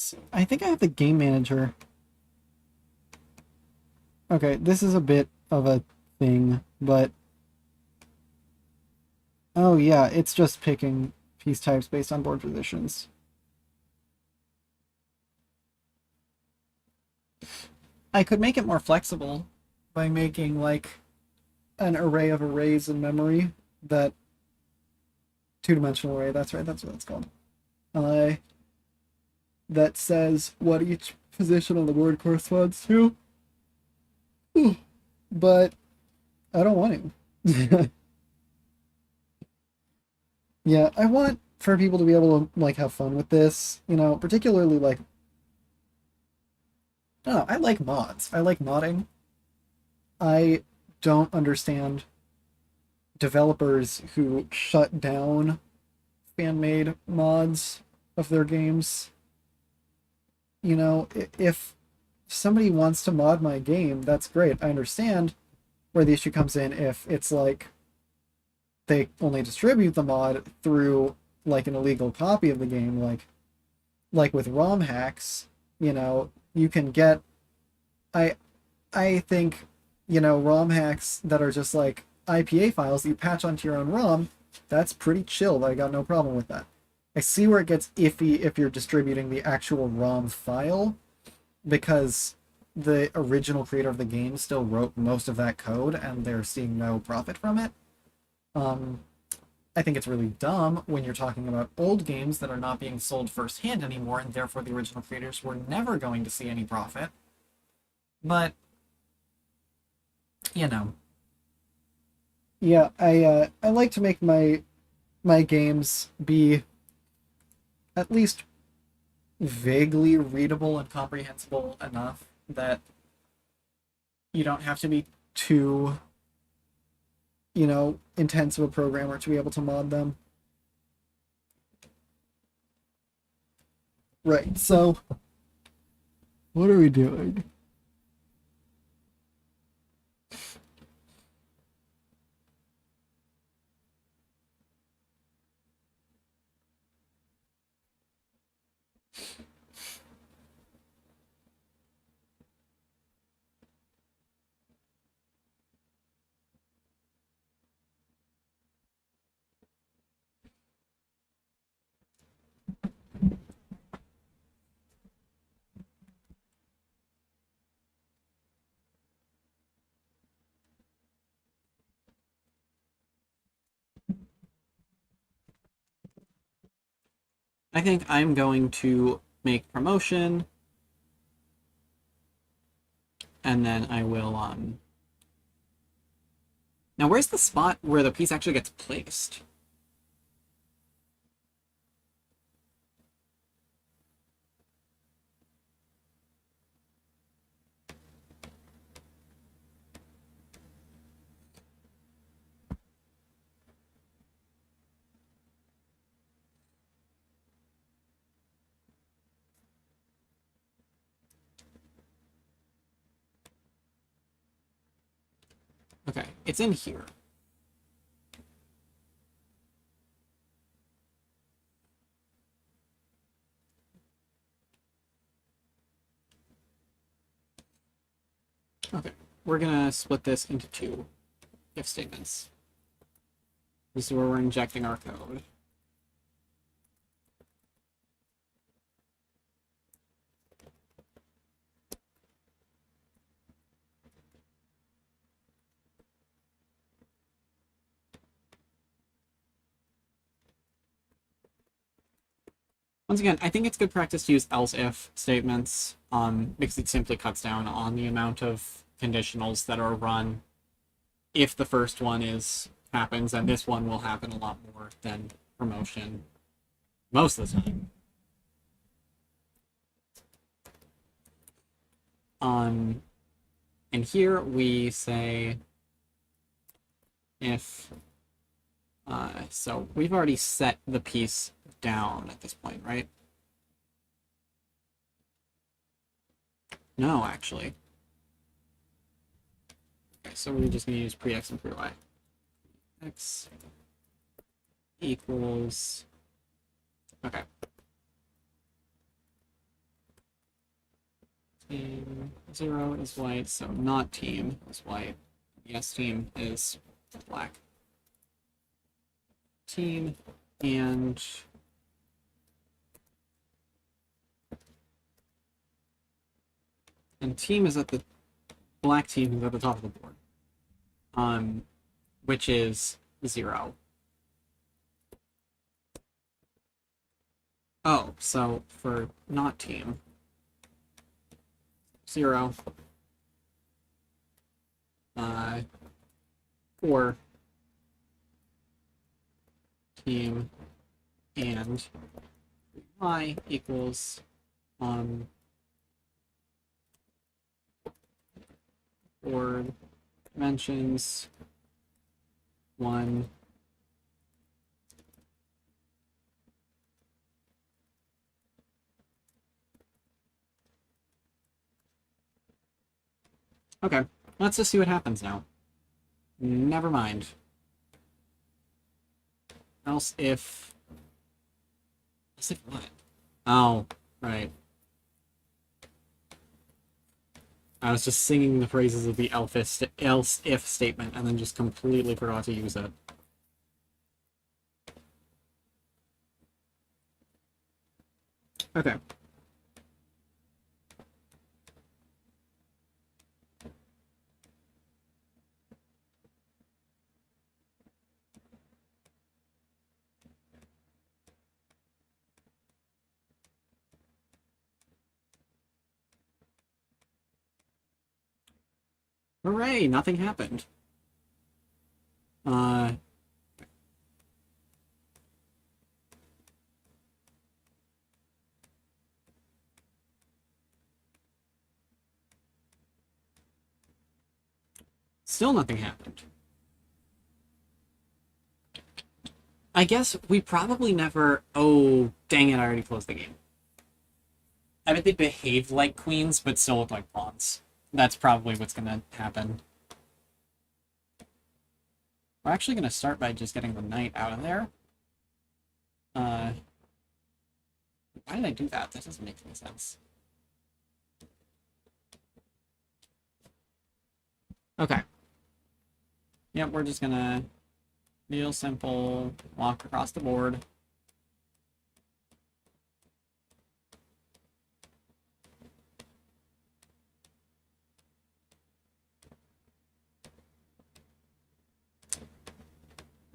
So I think I have the game manager. Okay, this is a bit of a thing, but... Oh yeah, it's just picking piece types based on board positions. I could make it more flexible by making, like, an array of arrays in memory that... Two-dimensional array, that's right, that's what it's called. That says what each position on the board corresponds to. But I don't want to. Yeah, I want for people to be able to, like, have fun with this, you know, particularly, like... Oh, I like mods. I like modding. I don't understand developers who shut down fan-made mods of their games. You know, if somebody wants to mod my game, that's great. I understand where the issue comes in if it's like they only distribute the mod through like an illegal copy of the game, like with ROM hacks, you know, you can get I I think, you know, ROM hacks that are just like IPA files that you patch onto your own ROM, that's pretty chill. I got no problem with that. I see where it gets iffy if you're distributing the actual ROM file, because the original creator of the game still wrote most of that code and they're seeing no profit from it. Um, I think it's really dumb when you're talking about old games that are not being sold firsthand anymore, and therefore the original creators were never going to see any profit. But, you know. Yeah, I like to make my games be at least vaguely readable and comprehensible enough that you don't have to be too, you know, intense of a programmer to be able to mod them. Right, so what are we doing? I think I'm going to make promotion, and then I will, Now, where's the spot where the piece actually gets placed? Okay, it's in here. Okay, we're gonna split this into two if statements. This is where we're injecting our code. Once again, I think it's good practice to use else-if statements, because it simply cuts down on the amount of conditionals that are run if the first one happens, and this one will happen a lot more than promotion most of the time. And here we say if so we've already set the piece down at this point, right? No, actually. Okay, so we're just gonna use pre-x and pre-y. X equals, okay. Team 0 is white, so not team is white. Yes, team is black. Team and team is at the black team is at the top of the board, which is 0. Oh, so for not team, 0, 4, team, and y equals or dimensions 1, okay, let's just see what happens now. Never mind. Else if what? Oh, right. I was just singing the phrases of the else if statement and then just completely forgot to use it. Okay. Hooray, nothing happened. Still nothing happened. I guess we probably never... Oh, dang it, I already closed the game. I bet they behave like queens, but still look like pawns. That's probably what's gonna happen. We're actually gonna start by just getting the knight out of there. Why did I do that? That doesn't make any sense. Okay. Yep, we're just gonna... real simple, walk across the board.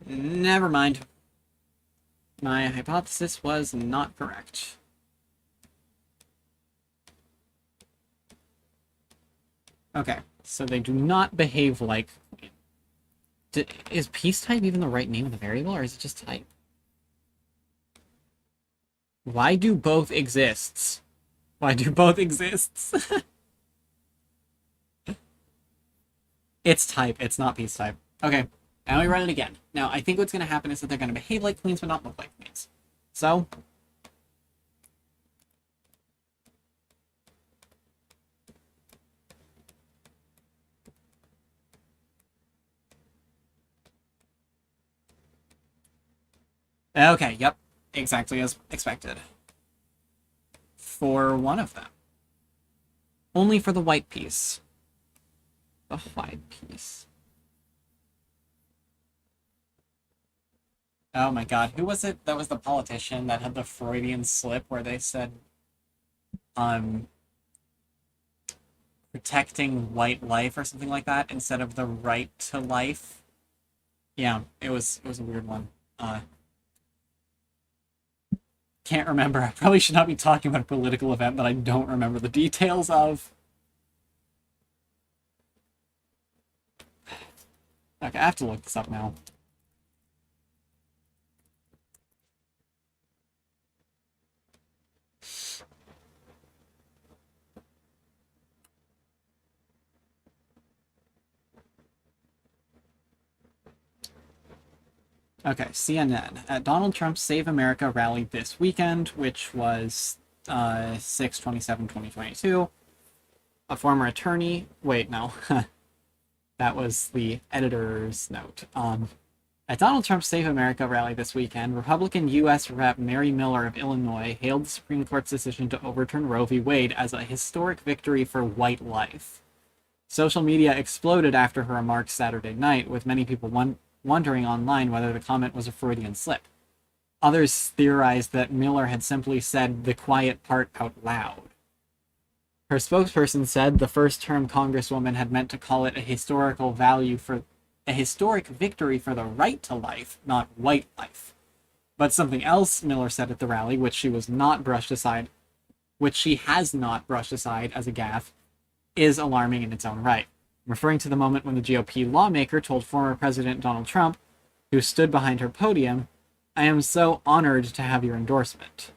Never mind. My hypothesis was not correct. Okay, so they do not behave like... Is piece type even the right name of the variable, or is it just type? Why do both exists? Why do both exists? It's type, it's not piece type. Okay, now we run it again. Now, I think what's going to happen is that they're going to behave like queens, but not look like queens. So... Okay, yep. Exactly as expected. For one of them. Only for the white piece. The white piece. Oh my god, who was it that was the politician that had the Freudian slip where they said, protecting white life or something like that instead of the right to life? Yeah, it was a weird one. Can't remember. I probably should not be talking about a political event that I don't remember the details of. Okay, I have to look this up now. Okay, CNN. At Donald Trump's Save America rally this weekend, which was 6/27/2022, a former attorney... Wait, no. That was the editor's note. At Donald Trump's Save America rally this weekend, Republican U.S. Rep. Mary Miller of Illinois hailed the Supreme Court's decision to overturn Roe v. Wade as a historic victory for white life. Social media exploded after her remarks Saturday night, with many people wondering online whether the comment was a Freudian slip. Others theorized that Miller had simply said the quiet part out loud. Her spokesperson said the first-term Congresswoman had meant to call it a historic victory for the right to life, not white life. But something else Miller said at the rally, which she has not brushed aside as a gaffe, is alarming in its own right. Referring to the moment when the GOP lawmaker told former President Donald Trump, who stood behind her podium, "I am so honored to have your endorsement."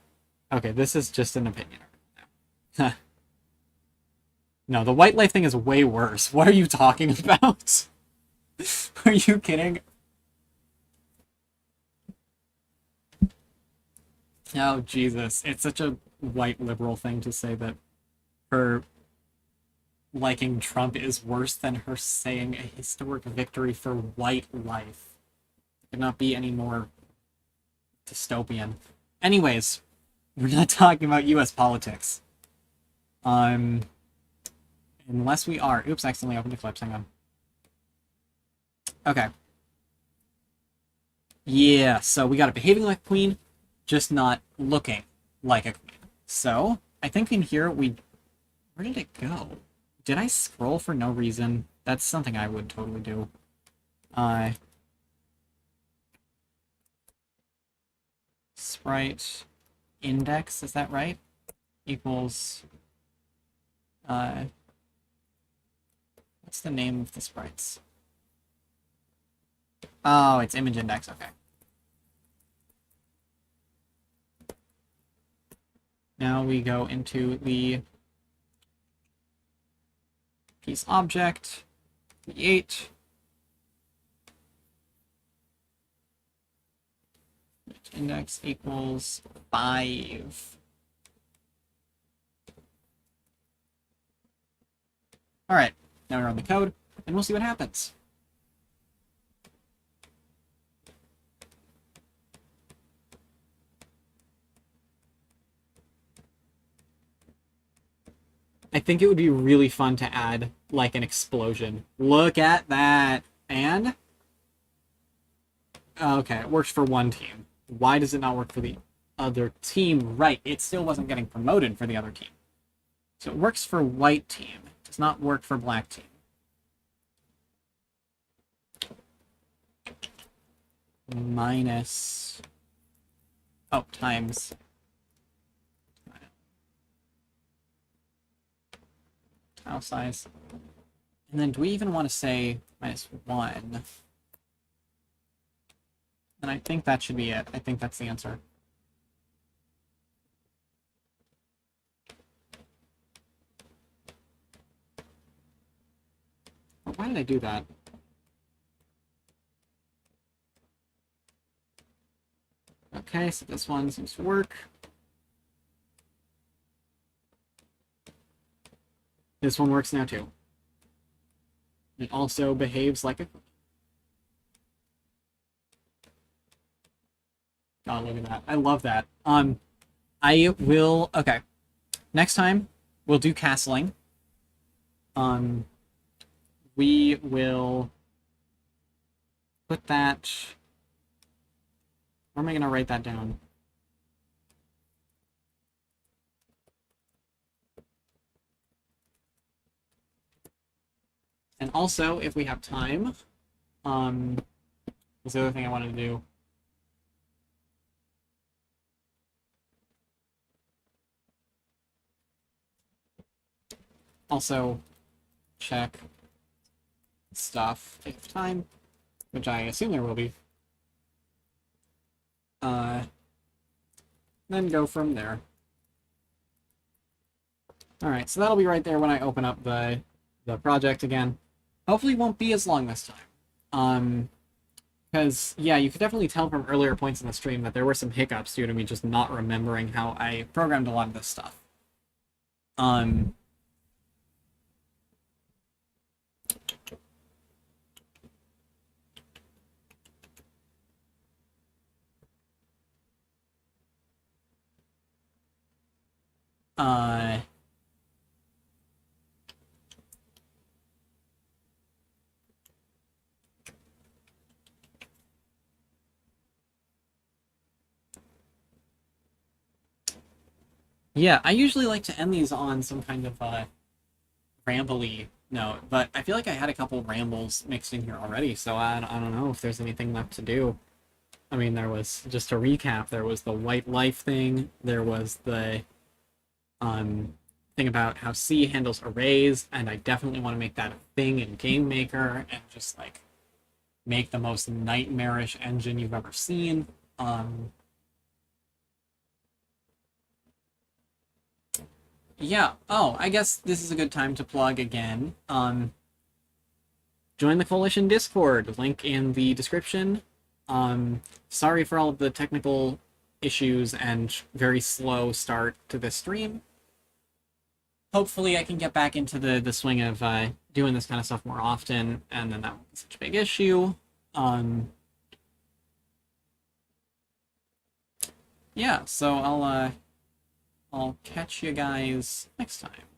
Okay, this is just an opinion. No, the white life thing is way worse. What are you talking about? Are you kidding? Oh, Jesus. It's such a white liberal thing to say that her liking Trump is worse than her saying a historic victory for white life. It could not be any more dystopian. Anyways, we're not talking about US politics. Unless we are. Oops, I accidentally opened Eclipse, hang on. Okay. Yeah, so we got it behaving like a queen, just not looking like a queen. So, I think in here we... Where did it go? Did I scroll for no reason? That's something I would totally do. Sprite index, is that right? Equals... what's the name of the sprites? Oh, it's image index, okay. Now we go into the piece object, create, index equals 5. All right, now we run the code, and we'll see what happens. I think it would be really fun to add, like, an explosion. Look at that! And... Okay, it works for one team. Why does it not work for the other team? Right, it still wasn't getting promoted for the other team. So it works for white team. It does not work for black team. Minus... Oh, times... tile size. And then do we even want to say -1? And I think that should be it. I think that's the answer. Why did I do that? Okay, so this one seems to work. This one works now too. It also behaves like a... God, look at that. I love that. I will... Okay. Next time, we'll do castling. We will put that... Where am I going to write that down? And also, if we have time, was the other thing I wanted to do. Also, check stuff if time, which I assume there will be. Then go from there. Alright, so that'll be right there when I open up the project again. Hopefully it won't be as long this time. Because, yeah, you could definitely tell from earlier points in the stream that there were some hiccups due to me just not remembering how I programmed a lot of this stuff. Yeah, I usually like to end these on some kind of rambly note, but I feel like I had a couple rambles mixed in here already, so I don't know if there's anything left to do. I mean, there was, just to recap, there was the white life thing, there was the thing about how C handles arrays, and I definitely want to make that a thing in GameMaker, and just, like, make the most nightmarish engine you've ever seen. Yeah, oh, I guess this is a good time to plug again. Join the Coalition Discord, link in the description. Sorry for all of the technical issues and very slow start to this stream. hopefully I can get back into the swing of doing this kind of stuff more often, and then that won't be such a big issue. Yeah, so I'll catch you guys next time.